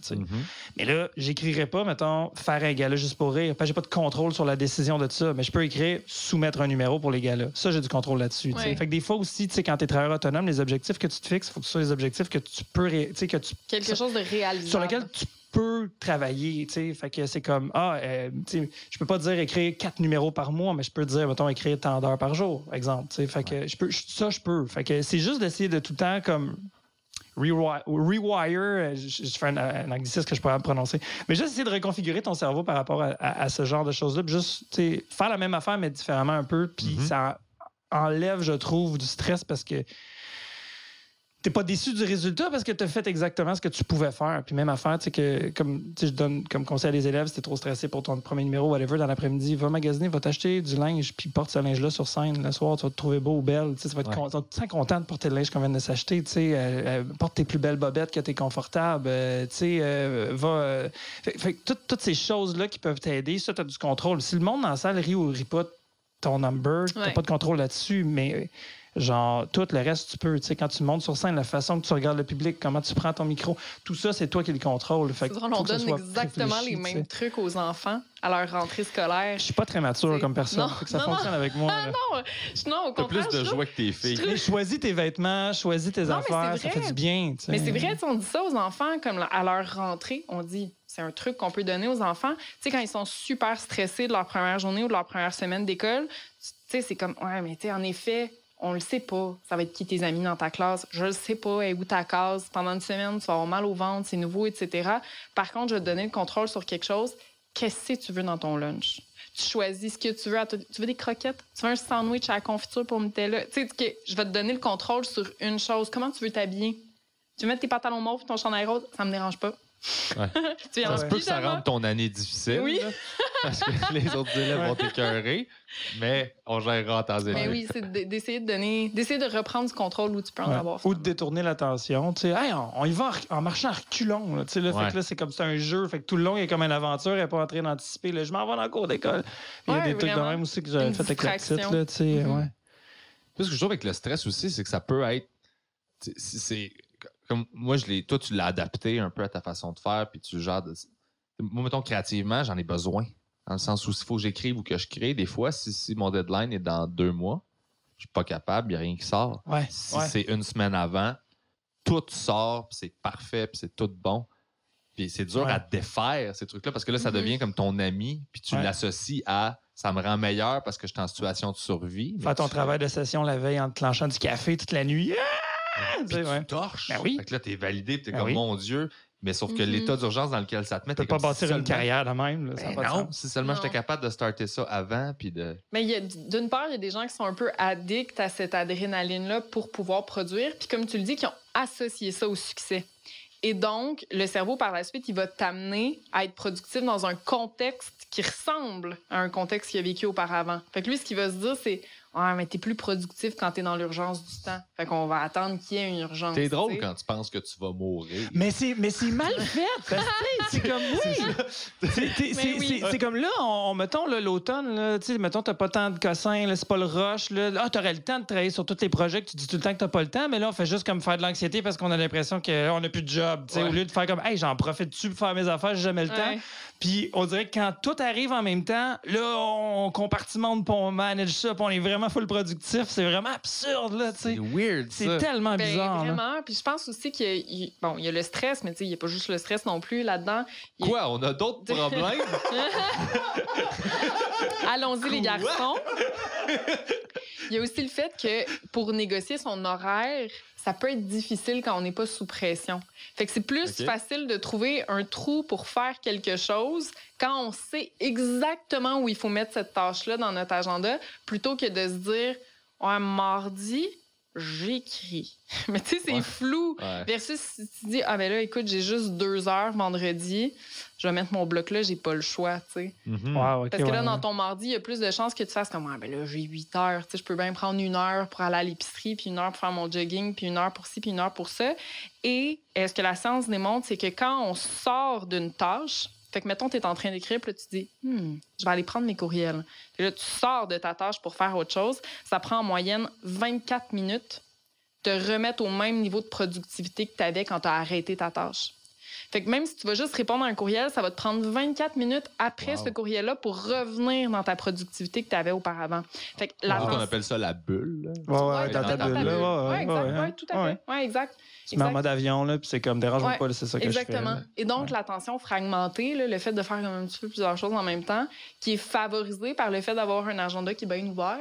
Mais là, j'écrirai pas, mettons, faire un gala juste pour rire. J'ai pas de contrôle sur la décision de ça, mais je peux écrire soumettre un numéro pour les galas. Ça, j'ai du contrôle là-dessus. Ouais. Fait que des fois aussi, quand tu es travailleur autonome, les objectifs que tu te fixes, il faut que ce soit des objectifs que tu peux... Quelque chose de réalisable. Sur lequel tu peux travailler, tu sais. Fait que c'est comme, je peux pas dire écrire 4 numéros par mois, mais je peux dire, mettons, écrire tant d'heures par jour, exemple, tu sais. Fait que je peux. Fait que c'est juste d'essayer de tout le temps, comme, rewire, je fais un anglicisme que je pourrais prononcer, mais juste essayer de reconfigurer ton cerveau par rapport à ce genre de choses-là, puis juste, tu sais, faire la même affaire, mais différemment un peu, puis ça enlève, je trouve, du stress parce que t'es pas déçu du résultat parce que t'as fait exactement ce que tu pouvais faire. Puis même affaire, tu sais, que comme je donne comme conseil à des élèves, si t'es trop stressé pour ton premier numéro, whatever, dans l'après-midi, va magasiner, va t'acheter du linge, puis porte ce linge-là sur scène. Le soir, tu vas te trouver beau ou belle. Tu sais, tu vas être content de porter le linge qu'on vient de s'acheter. Tu sais, porte tes plus belles bobettes que t'es confortable. Tu sais, fait que toutes ces choses-là qui peuvent t'aider, ça, t'as du contrôle. Si le monde dans la salle rit ou rit pas ton number, t'as pas de contrôle là-dessus, mais... Genre, tout le reste, tu peux. Tu sais, quand tu montes sur scène, la façon que tu regardes le public, comment tu prends ton micro, tout ça, c'est toi qui le contrôle. Fait drôle, on donne exactement les mêmes trucs aux enfants à leur rentrée scolaire. Je suis pas très mature comme personne. Non, fait que ça fonctionne avec moi. Non, au contraire. T'as plus de joie que tes filles. Choisis tes vêtements, choisis tes affaires, ça fait du bien. T'sais. Mais c'est vrai, on dit ça aux enfants, comme à leur rentrée, on dit... C'est un truc qu'on peut donner aux enfants. Tu sais, quand ils sont super stressés de leur première journée ou de leur première semaine d'école, tu sais, c'est comme, ouais, mais tu sais, en effet... On le sait pas. Ça va être qui tes amis dans ta classe? Je le sais pas. Où ta case? Pendant une semaine, tu vas avoir mal au ventre, c'est nouveau, etc. Par contre, je vais te donner le contrôle sur quelque chose. Qu'est-ce que tu veux dans ton lunch? Tu choisis ce que tu veux. Tu veux des croquettes? Tu veux un sandwich à la confiture pour Nutella? Tu sais, je vais te donner le contrôle sur une chose. Comment tu veux t'habiller? Tu veux mettre tes pantalons mauves et ton chandail rose? Ça me dérange pas. Ouais. Ça se peut que ça rende ton année difficile. Oui. Là, parce que les autres élèves vont t'écœurer, mais on gérera en temps et lieu. Mais oui, c'est d'essayer de reprendre du contrôle où tu peux en avoir. Ou de détourner l'attention. Tu sais, hey, on y va en marchant à reculons. Là, fait que là, c'est comme c'est un jeu. Fait que tout le long, il y a comme une aventure. Elle n'est pas en train d'anticiper. Là, je m'en vais dans le cours d'école. Il y a des trucs de même aussi que j'avais fait avec la petite. Là, tu sais, Ce que je trouve avec le stress aussi, c'est que ça peut être. C'est comme moi, toi, tu l'as adapté un peu à ta façon de faire, puis tu gères. Moi, mettons, créativement, j'en ai besoin. Dans le sens où s'il faut que j'écrive ou que je crée, des fois, si mon deadline est dans 2 mois, je suis pas capable, il n'y a rien qui sort. Si c'est une semaine avant, tout sort, puis c'est parfait, puis c'est tout bon. Puis c'est dur à défaire, ces trucs-là, parce que là, ça devient comme ton ami, puis tu l'associes à ça me rend meilleur parce que je suis en situation de survie. Faire ton travail de session la veille en te clenchant du café toute la nuit. Puis tu torches. Ben oui. Fait que là, t'es validé, puis t'es comme, mon Dieu. Mais sauf que l'état d'urgence dans lequel ça te met, tu peux pas bâtir une carrière de même. Là, ça pas non, si seulement j'étais capable de starter ça avant, puis de... Mais d'une part, il y a des gens qui sont un peu addicts à cette adrénaline-là pour pouvoir produire. Puis comme tu le dis, qui ont associé ça au succès. Et donc, le cerveau, par la suite, il va t'amener à être productif dans un contexte qui ressemble à un contexte qu'il a vécu auparavant. Fait que lui, ce qu'il va se dire, c'est « Ouais, mais t'es plus productif quand t'es dans l'urgence du temps. Fait qu'on va attendre qu'il y ait une urgence. » T'es drôle quand tu penses que tu vas mourir. Mais c'est mal fait. Parce que c'est comme, c'est comme là, mettons, là, l'automne, là, mettons, t'as pas tant de cossins, là, c'est pas le rush. Là. Ah, t'aurais le temps de travailler sur tous les projets que tu dis tout le temps que t'as pas le temps, mais là, on fait juste comme faire de l'anxiété parce qu'on a l'impression qu'on n'a plus de job. Au lieu de faire comme, hey, j'en profite-tu pour faire mes affaires, j'ai jamais le temps. Puis on dirait que quand tout arrive en même temps, là, on compartimente, puis on manage ça, puis on est vraiment full productif. C'est vraiment absurde, là, tu sais. C'est weird, ça. C'est tellement bizarre. Vraiment. Puis je pense aussi qu'il y a le stress, mais tu sais, il n'y a pas juste le stress non plus là-dedans. Quoi? On a d'autres problèmes? Allons-y, les garçons. Il y a aussi le fait que pour négocier son horaire, ça peut être difficile quand on n'est pas sous pression. Fait que c'est plus facile de trouver un trou pour faire quelque chose quand on sait exactement où il faut mettre cette tâche-là dans notre agenda, plutôt que de se dire « Ouais, mardi, j'écris. » Mais tu sais, c'est flou. Versus si tu dis « Ah ben là, écoute, j'ai juste 2 heures vendredi, je vais mettre mon bloc là, j'ai pas le choix, tu sais. » Parce que là, dans ton mardi, il y a plus de chances que tu fasses comme « Ah ben là, j'ai 8 heures, tu sais, je peux bien prendre 1 heure pour aller à l'épicerie, puis 1 heure pour faire mon jogging, puis 1 heure pour ci, puis 1 heure pour ça. » Et ce que la science démontre, c'est que quand on sort d'une tâche, Fait que, mettons, tu es en train d'écrire, puis là, tu dis, je vais aller prendre mes courriels. Puis là, tu sors de ta tâche pour faire autre chose. Ça prend en moyenne 24 minutes de te remettre au même niveau de productivité que tu avais quand tu as arrêté ta tâche. Fait que même si tu vas juste répondre à un courriel, ça va te prendre 24 minutes après ce courriel-là pour revenir dans ta productivité que tu avais auparavant. Fait que on appelle ça la bulle. Ouais, dans ta bulle. Ouais, exact. Ouais, tout à fait. Ouais, exact. Tu mets en mode avion, là, puis c'est comme dérange-moi pas, c'est ça que exactement. je fais. Et donc, l'attention fragmentée, là, le fait de faire un petit peu plusieurs choses en même temps, qui est favorisé par le fait d'avoir un agenda qui est bien ouvert,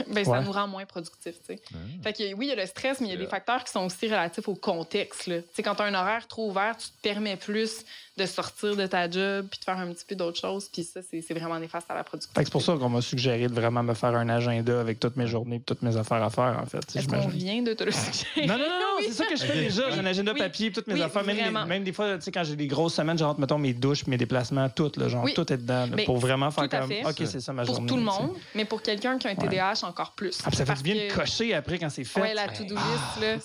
là, ça nous rend moins productifs. Fait que oui, il y a le stress, mais il y a des facteurs qui sont aussi relatifs au contexte. Là. Quand tu as un horaire trop ouvert, tu te permets plus de sortir de ta job puis de faire un petit peu d'autres choses. Puis ça, c'est vraiment néfaste à la productivité. C'est pour ça qu'on m'a suggéré de vraiment me faire un agenda avec toutes mes journées et toutes mes affaires à faire, en fait. Est-ce qu'on vient de te le suggérer? Non, c'est ça que je fais déjà. J'ai un agenda papier, toutes mes affaires. Même des fois, quand j'ai des grosses semaines, genre, mettons, mes douches, mes déplacements, tout, là, genre, tout est dedans. Là, pour vraiment faire comme, OK, c'est ça ma journée. Pour tout le monde, mais pour quelqu'un qui a un TDAH, encore plus. Ça fait du bien de cocher après quand c'est fait. Oui, la to-do list, là,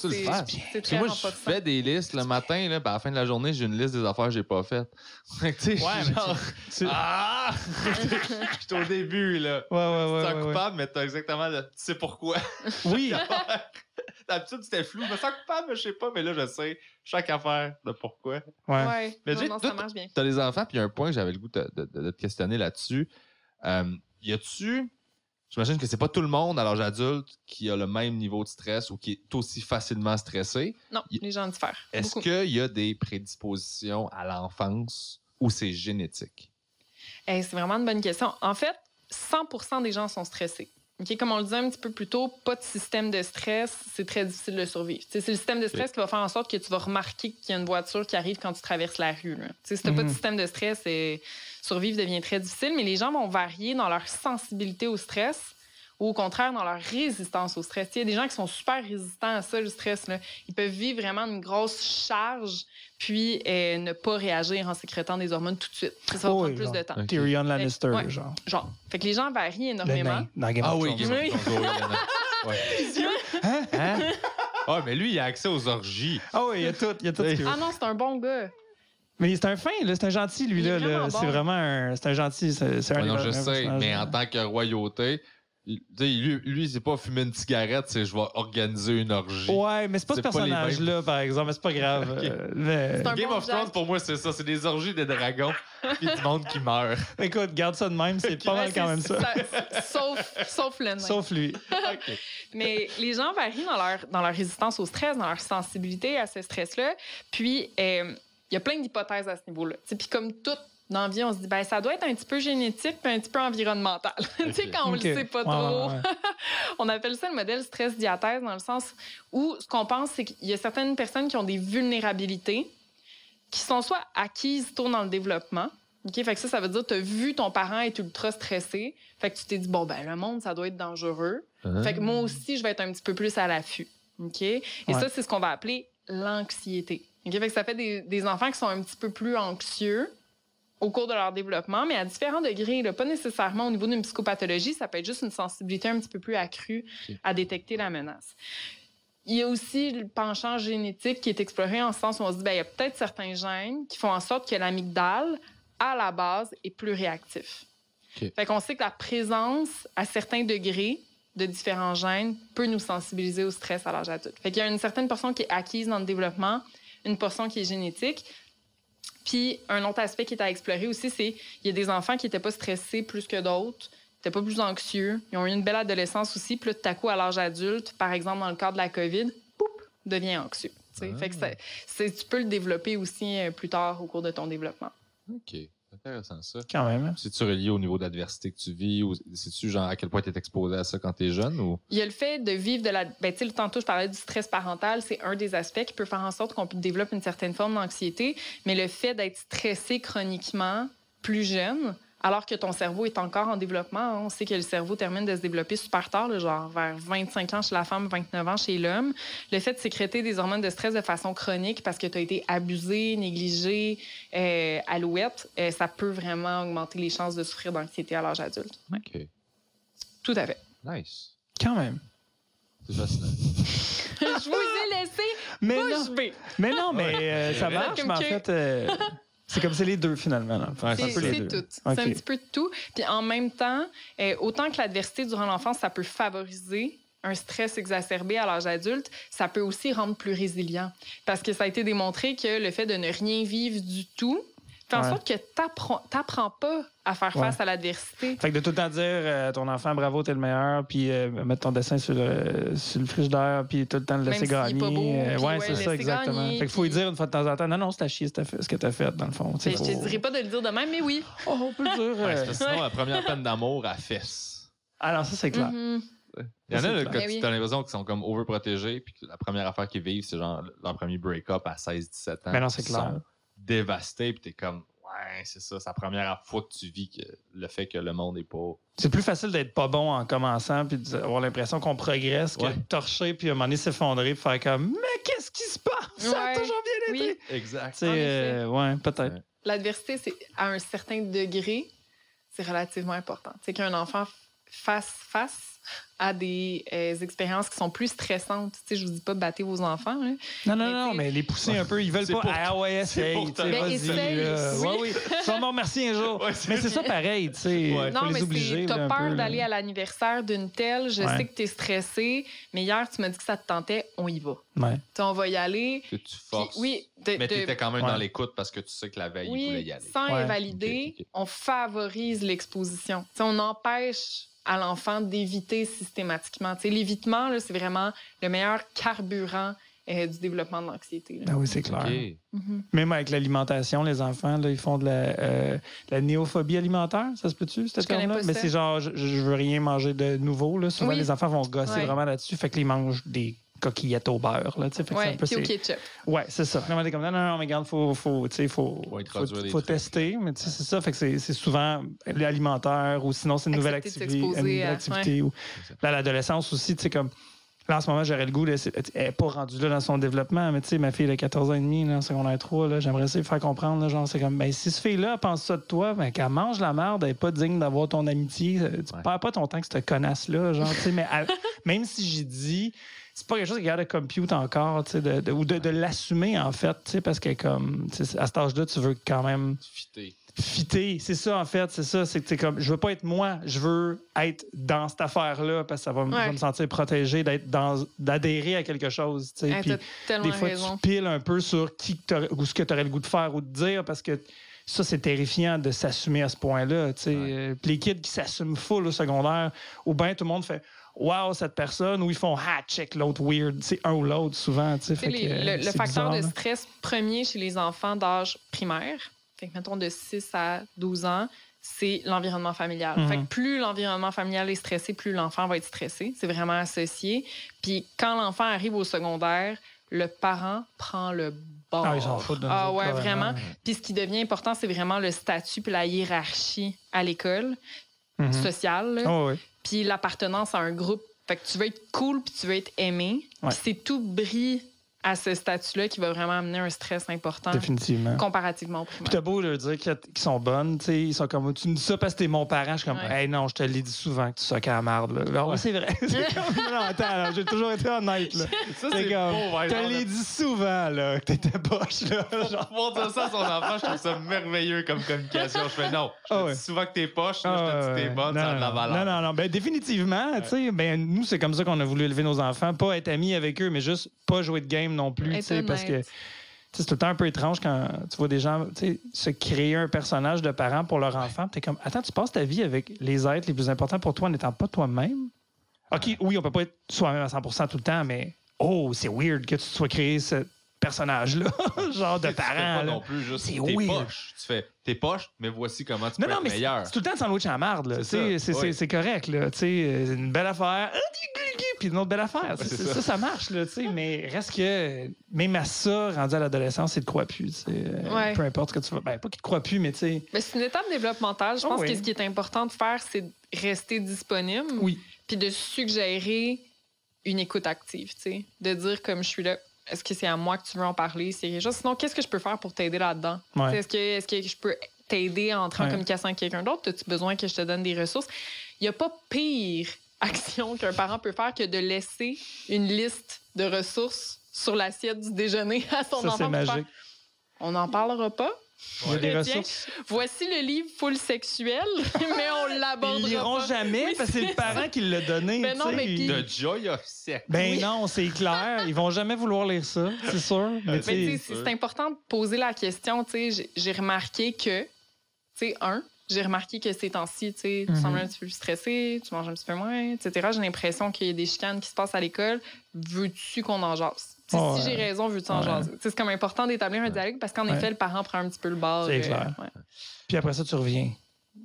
c'est très moi, je fais des listes le matin, là, à la fin de la journée, j'ai une liste des affaires que j'ai pas faites. Tu sais, genre... Je suis au début, là. Ouais. Tu es coupable, mais t'as exactement... Tu sais pourquoi. Oui. D'habitude, c'était flou. Je me sens coupable, mais je sais pas. Mais là, je sais chaque affaire de pourquoi. Ouais. Mais non, ça marche bien. T'as des enfants, puis il y a un point que j'avais le goût de te questionner là-dessus. Y a-tu... J'imagine que c'est pas tout le monde à l'âge adulte qui a le même niveau de stress ou qui est aussi facilement stressé. Non, les gens diffèrent. Est-ce qu'il y a des prédispositions à l'enfance ou c'est génétique? C'est vraiment une bonne question. En fait, 100% des gens sont stressés. Okay? Comme on le disait un petit peu plus tôt, pas de système de stress, c'est très difficile de survivre. C'est le système de stress qui va faire en sorte que tu vas remarquer qu'il y a une voiture qui arrive quand tu traverses la rue. Si tu n'as pas de système de stress, survivre devient très difficile, mais les gens vont varier dans leur sensibilité au stress ou au contraire dans leur résistance au stress. Il y a des gens qui sont super résistants à ça, le stress. Là. Ils peuvent vivre vraiment une grosse charge puis ne pas réagir en sécrétant des hormones tout de suite. Ça va prendre plus de temps. Okay. Tyrion Lannister, genre. Fait que les gens varient énormément. Dans Game of Thrones. Game of Thrones. Ah, mais lui, il a accès aux orgies. Ah oui, il y a tout. Ah non, c'est un bon gars. Mais c'est un fin, là, c'est un gentil, lui. Là, bon. C'est vraiment un gentil. C'est un non, je sais, mais en tant que royauté... Lui, c'est pas fumer une cigarette, c'est je vais organiser une orgie. Ouais, mais c'est pas ce personnage-là, par exemple, mais c'est pas grave. Okay. Game of Thrones, pour moi, c'est ça. C'est des orgies de dragons et du monde qui meurt. Écoute, garde ça de même, c'est pas mal quand même ça. Sauf le nain. Sauf lui. Okay. Mais les gens varient dans leur résistance au stress, dans leur sensibilité à ce stress-là. Puis, il y a plein d'hypothèses à ce niveau-là. Puis comme tout dans la vie, on se dit, ça doit être un petit peu génétique puis un petit peu environnemental. Tu sais, quand on le sait pas trop. Ouais. On appelle ça le modèle stress-diathèse dans le sens où ce qu'on pense, c'est qu'il y a certaines personnes qui ont des vulnérabilités qui sont soit acquises tôt dans le développement. Okay? Fait que ça veut dire que tu as vu ton parent être ultra stressé. Fait que tu t'es dit, le monde, ça doit être dangereux. Fait que moi aussi, je vais être un petit peu plus à l'affût. Okay? Et ça, c'est ce qu'on va appeler l'anxiété. Okay? Fait que ça fait des enfants qui sont un petit peu plus anxieux au cours de leur développement, mais à différents degrés. Là, pas nécessairement au niveau d'une psychopathologie, ça peut être juste une sensibilité un petit peu plus accrue à détecter la menace. Il y a aussi le penchant génétique qui est exploré en ce sens où on se dit il y a peut-être certains gènes qui font en sorte que l'amygdale, à la base, est plus réactif. Fait qu'on sait que la présence, à certains degrés, de différents gènes peut nous sensibiliser au stress à l'âge adulte. Fait qu'il y a une certaine portion qui est acquise dans le développement, une portion qui est génétique. Puis, un autre aspect qui est à explorer aussi, c'est qu'il y a des enfants qui n'étaient pas stressés plus que d'autres, n'étaient pas plus anxieux. Ils ont eu une belle adolescence aussi. Puis là, tout à coup, à l'âge adulte, par exemple, dans le cadre de la COVID, devient anxieux. Fait que tu peux le développer aussi plus tard au cours de ton développement. OK. C'est intéressant, ça. Quand même. C'est-tu relié au niveau d'adversité que tu vis ou c'est-tu genre à quel point tu es exposé à ça quand tu es jeune? Ou... Il y a le fait de vivre de la... tantôt, je parlais du stress parental. C'est un des aspects qui peut faire en sorte qu'on développe une certaine forme d'anxiété. Mais le fait d'être stressé chroniquement plus jeune, alors que ton cerveau est encore en développement, on sait que le cerveau termine de se développer super tard, là, genre vers 25 ans chez la femme, 29 ans chez l'homme. Le fait de sécréter des hormones de stress de façon chronique parce que tu as été abusé, négligé, alouette, ça peut vraiment augmenter les chances de souffrir d'anxiété à l'âge adulte. OK. Tout à fait. Nice. Quand même. C'est fascinant. Je vous ai laissé bouche bée. Mais non, mais ça marche, mais en fait... C'est les deux, finalement. Là. Ouais, C'est tout. Okay. C'est un petit peu de tout. Puis en même temps, autant que l'adversité durant l'enfance, ça peut favoriser un stress exacerbé à l'âge adulte, ça peut aussi rendre plus résilient. Parce que ça a été démontré que le fait de ne rien vivre du tout fait en sorte que t'apprends pas à faire face à l'adversité. Fait que de tout le temps dire ton enfant, bravo, t'es le meilleur, puis mettre ton dessin sur le frigidaire, puis tout le temps le laisser gagner. Même s'il est pas beau, c'est ça, exactement. Gagner, fait qu'il faut lui dire une fois de temps en temps, non, c'est à chier ce que t'as fait, dans le fond. Je te dirais pas de le dire de même, mais oui. Oh, on peut le dire. Sinon, la première peine d'amour, elle fesse. Alors, ça, c'est clair. Il y en a C'est que clair. tu as l'impression qu'ils sont comme overprotégés, puis que la première affaire qu'ils vivent, c'est genre leur premier break-up à 16-17 ans. Mais non, c'est Ils clair. sont dévastés, puis t'es comme, ouais, c'est ça, c'est la première fois que tu vis le fait que le monde n'est pas. C'est plus facile d'être pas bon en commençant, puis d'avoir l'impression qu'on progresse, que Ouais. de torcher, puis à un moment donné s'effondrer, puis faire comme, mais qu'est-ce qui se passe? Ça a Ouais. toujours bien été. Oui. Exact. Tu sais, En effet. ouais, peut-être. Ouais. L'adversité, c'est à un certain degré, c'est relativement important. C'est qu'un enfant fasse face à des expériences qui sont plus stressantes. Tu sais, je vous dis pas battez vos enfants. Là. Non, mais les pousser un peu, ils veulent C'est pas. pour- Ah ouais, essaye. pour tu sais, toi. Ben, vas-y, essaye, là. oui. Ouais, oui. Tu vas me remercier un jour. Ouais, Mais c'est ça pareil, tu sais. Ouais. Faut Non, les mais obliger. t'as là, un peur peu, là. d'aller à l'anniversaire d'une telle. Je Ouais. sais que t'es stressé, mais hier, tu m'as dit que ça te tentait. On y va. Ouais. Tu sais, on va y aller. Que tu Puis, forces. oui, Mais t'étais quand même Ouais. dans l'écoute parce que tu sais que la veille, il voulait y aller. sans Ouais. invalider, Ok. on favorise l'exposition. Tu sais, on empêche à l'enfant d'éviter systématiquement. Tu sais, l'évitement, là, c'est vraiment le meilleur carburant du développement de l'anxiété. Là. Ben oui, c'est clair. OK. Mhm. Même avec l'alimentation, les enfants, là, ils font de la néophobie alimentaire, ça se peut-tu, ce Je connais terme-là? pas Mais ça. c'est genre, je veux rien manger de nouveau. Là. Souvent, Oui. les enfants vont gosser Ouais. vraiment là-dessus, fait qu'ils mangent des coquillettes au beurre. Là, tu sais, fait que c'est Ouais, un peu puis au c'est- ketchup. Ouais, c'est ça. Vraiment, t'es comme, non, mais regarde, faut introduire des trucs. tester. Mais tu sais, c'est ça. Fait que c'est souvent l'alimentaire ou sinon, c'est une nouvelle Accepter de activité. s'exposer Une nouvelle à- activité ou, là, à l'adolescence aussi, tu sais, comme. Là, en ce moment, j'aurais le goût, là, elle n'est pas rendue là dans son développement, mais tu sais, ma fille, elle a 14 ans et demi, là, en secondaire 3, là, j'aimerais essayer de faire comprendre, là, genre, c'est comme, ben, si ce fille-là pense ça de toi, ben, qu'elle mange la merde, elle n'est pas digne d'avoir ton amitié, tu perds pas ton temps avec cette connasse-là, genre, tu sais, mais même si j'ai dit, c'est pas quelque chose qui est capable de compute encore, tu sais, ou de l'assumer, en fait, tu sais, parce que, comme, tu sais, à cet âge-là, tu veux quand même Fité. fitter. C'est ça, en fait, c'est ça. C'est que, comme, je veux pas être moi, je veux être dans cette affaire-là parce que ça va, je vais me sentir protégé, d'adhérer à quelque chose, tu sais. Hey, Puis t'as tellement des fois, raison. tu piles un peu sur ou ce que tu aurais le goût de faire ou de dire parce que ça, c'est terrifiant de s'assumer à ce point-là. Tu sais. Puis les kids qui s'assument full au secondaire, ou bien tout le monde fait wow, cette personne, ou ils font check l'autre weird. C'est un ou l'autre souvent. Tu sais. Tu sais, Fait que, le c'est facteur bizarre, de là. stress premier chez les enfants d'âge primaire, fait que mettons de 6 à 12 ans, c'est l'environnement familial. Mhm. Fait que plus l'environnement familial est stressé, plus l'enfant va être stressé. C'est vraiment associé. Puis quand l'enfant arrive au secondaire, le parent prend le bord. Ah, ils s'en foutent de nous Ah autres, ouais, là, vraiment. Puis ce qui devient important, c'est vraiment le statut puis la hiérarchie à l'école Mhm. sociale. là. Ah ouais. Puis l'appartenance à un groupe. Fait que tu veux être cool puis tu veux être aimé. Ouais. Puis c'est tout bris à ce statut-là qui va vraiment amener un stress important Définitivement. comparativement au Puis primaire. t'as beau leur dire qu'ils sont bonnes, tu sais, ils sont comme, tu me dis ça parce que t'es mon parent. Je suis comme, Ouais. hey, non, je te l'ai dit souvent que tu sois qu'à la marde. Là. Alors, oui, c'est vrai. C'est comme, non, attends, là, j'ai toujours été honnête. Là. Ça, C'est comme, beau, par je te exemple. l'ai dit souvent là, que t'étais poche. Là. Genre, Pour dire ça à son enfant, je trouve ça merveilleux comme communication. Je fais non. Je te Ah ouais. dis souvent que t'es poche, moi, je te dis que t'es bonne, non, ça a de la non, valeur. non. Ben, définitivement, tu sais, ben, nous, c'est comme ça qu'on a voulu élever nos enfants. Pas être amis avec eux, mais juste pas jouer de game non plus. Tu Être sais, parce que honnête. tu sais, c'est tout le temps un peu étrange quand tu vois des gens tu sais, se créer un personnage de parent pour leur enfant. Tu es comme, attends, tu passes ta vie avec les êtres les plus importants pour toi en n'étant pas toi-même? OK, oui, on peut pas être soi-même à 100% tout le temps, mais c'est weird que tu te sois créé ce personnage-là, genre de Tu fais parent. pas là. non plus juste C'est t'es weird. poche. Tu fais t'es poche, mais voici comment tu Non, peux non, être mais meilleur. c'est tout le temps de sandwich à la marde. Là. C'est Tu sais, ça, c'est oui. c'est correct. Là. Tu sais, c'est une belle affaire. Puis une autre belle affaire. c'est Ça, ça. ça marche. Là, tu sais, mais reste que même à ça, rendu à l'adolescence, il te croit plus. Tu sais. Ouais. Peu importe ce que tu vas. Ben, pas qu'il te croit plus, mais tu sais. Mais c'est une étape développementale. Je Ah pense oui. que ce qui est important de faire, c'est de rester disponible. Oui. Puis de suggérer une écoute active, tu sais. De dire comme je suis là, est-ce que c'est à moi que tu veux en parler? C'est quelque chose. Sinon, qu'est-ce que je peux faire pour t'aider là-dedans? Ouais. Est-ce que je peux t'aider à entrer en Ouais. communication avec quelqu'un d'autre? As-tu besoin que je te donne des ressources? Il n'y a pas pire action qu'un parent peut faire que de laisser une liste de ressources sur l'assiette du déjeuner à son Ça, enfant. c'est pour faire, magique. on n'en parlera pas. Il y a des chrétien. ressources. Voici le livre full sexuel, mais on l'abordera Ils l'iront pas. jamais Oui, parce que c'est le c'est parent ça. qui l'a donné. Ben non, tu sais. mais puis- The Joy of Sex. Ben Oui. non, c'est clair. Ils vont jamais vouloir lire ça, c'est sûr. Mais Mais tu sais, tu sais, c'est important de poser la question. Tu sais, j'ai remarqué que, tu sais, j'ai remarqué que ces temps-ci, tu sais, tu Mhm. sembles un petit peu plus stressé, tu manges un petit peu moins, etc. J'ai l'impression qu'il y a des chicanes qui se passent à l'école. Veux-tu qu'on en jase? Tu sais, Oh, si j'ai raison, veux-tu en ouais. jaser? Tu sais, c'est comme important d'établir un dialogue parce qu'en Ouais. effet, le parent prend un petit peu le bord. C'est clair. ouais. Puis après ça, tu reviens.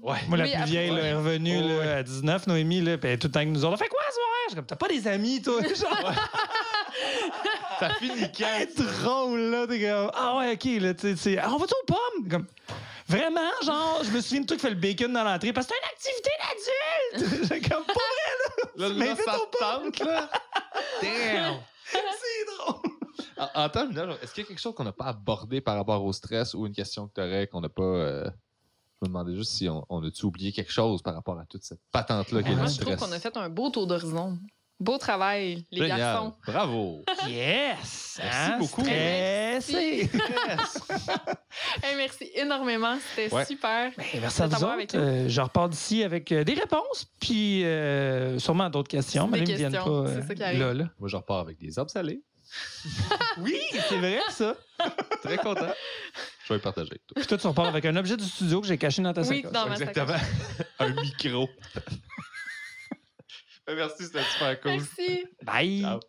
Ouais. Moi, la Oui, plus après- vieille là, est revenue Oh, là, ouais. à 19, Noémie, là, puis elle est tout le temps avec nous autres. Fait quoi ce soir? Je suis comme, t'as pas des amis, toi? Genre, Ça finit quand? elle est drôle, là. T'es comme, ah ouais, ok, là, tu sais, on va-tu aux pommes? Comme, vraiment, genre, je me souviens de toi qui fait le bacon dans l'entrée parce que c'est une activité d'adulte. J'ai comme, pas Là, Mais là, fais ça ton te tente, là. Damn! c'est drôle. En terminant, est-ce qu'il y a quelque chose qu'on n'a pas abordé par rapport au stress ou une question que tu aurais qu'on n'a pas. Je me demandais juste si on a-tu oublié quelque chose par rapport à toute cette patente-là qui est Ah, le Moi, je stress. trouve qu'on a fait un beau tour d'horizon. Beau travail, les Génial. garçons. Bravo! Yes! Merci beaucoup. Stressé. Hey, merci énormément. C'était Ouais. super. Ben, merci à vous T'avoir avec autres. Je repars d'ici avec des réponses, puis sûrement d'autres questions. Mais Des là, ils ne viennent questions, pas c'est ça qui arrive. là. Moi, je repars avec des arbres salés. Oui, c'est vrai, ça. Très content. Je vais le partager avec toi. Puis toi, tu repars avec un objet du studio que j'ai caché dans ta Oui, sacoche. dans ma Exactement. sacoche. Un micro. Merci, c'était super cool. Merci. Bye! Ciao.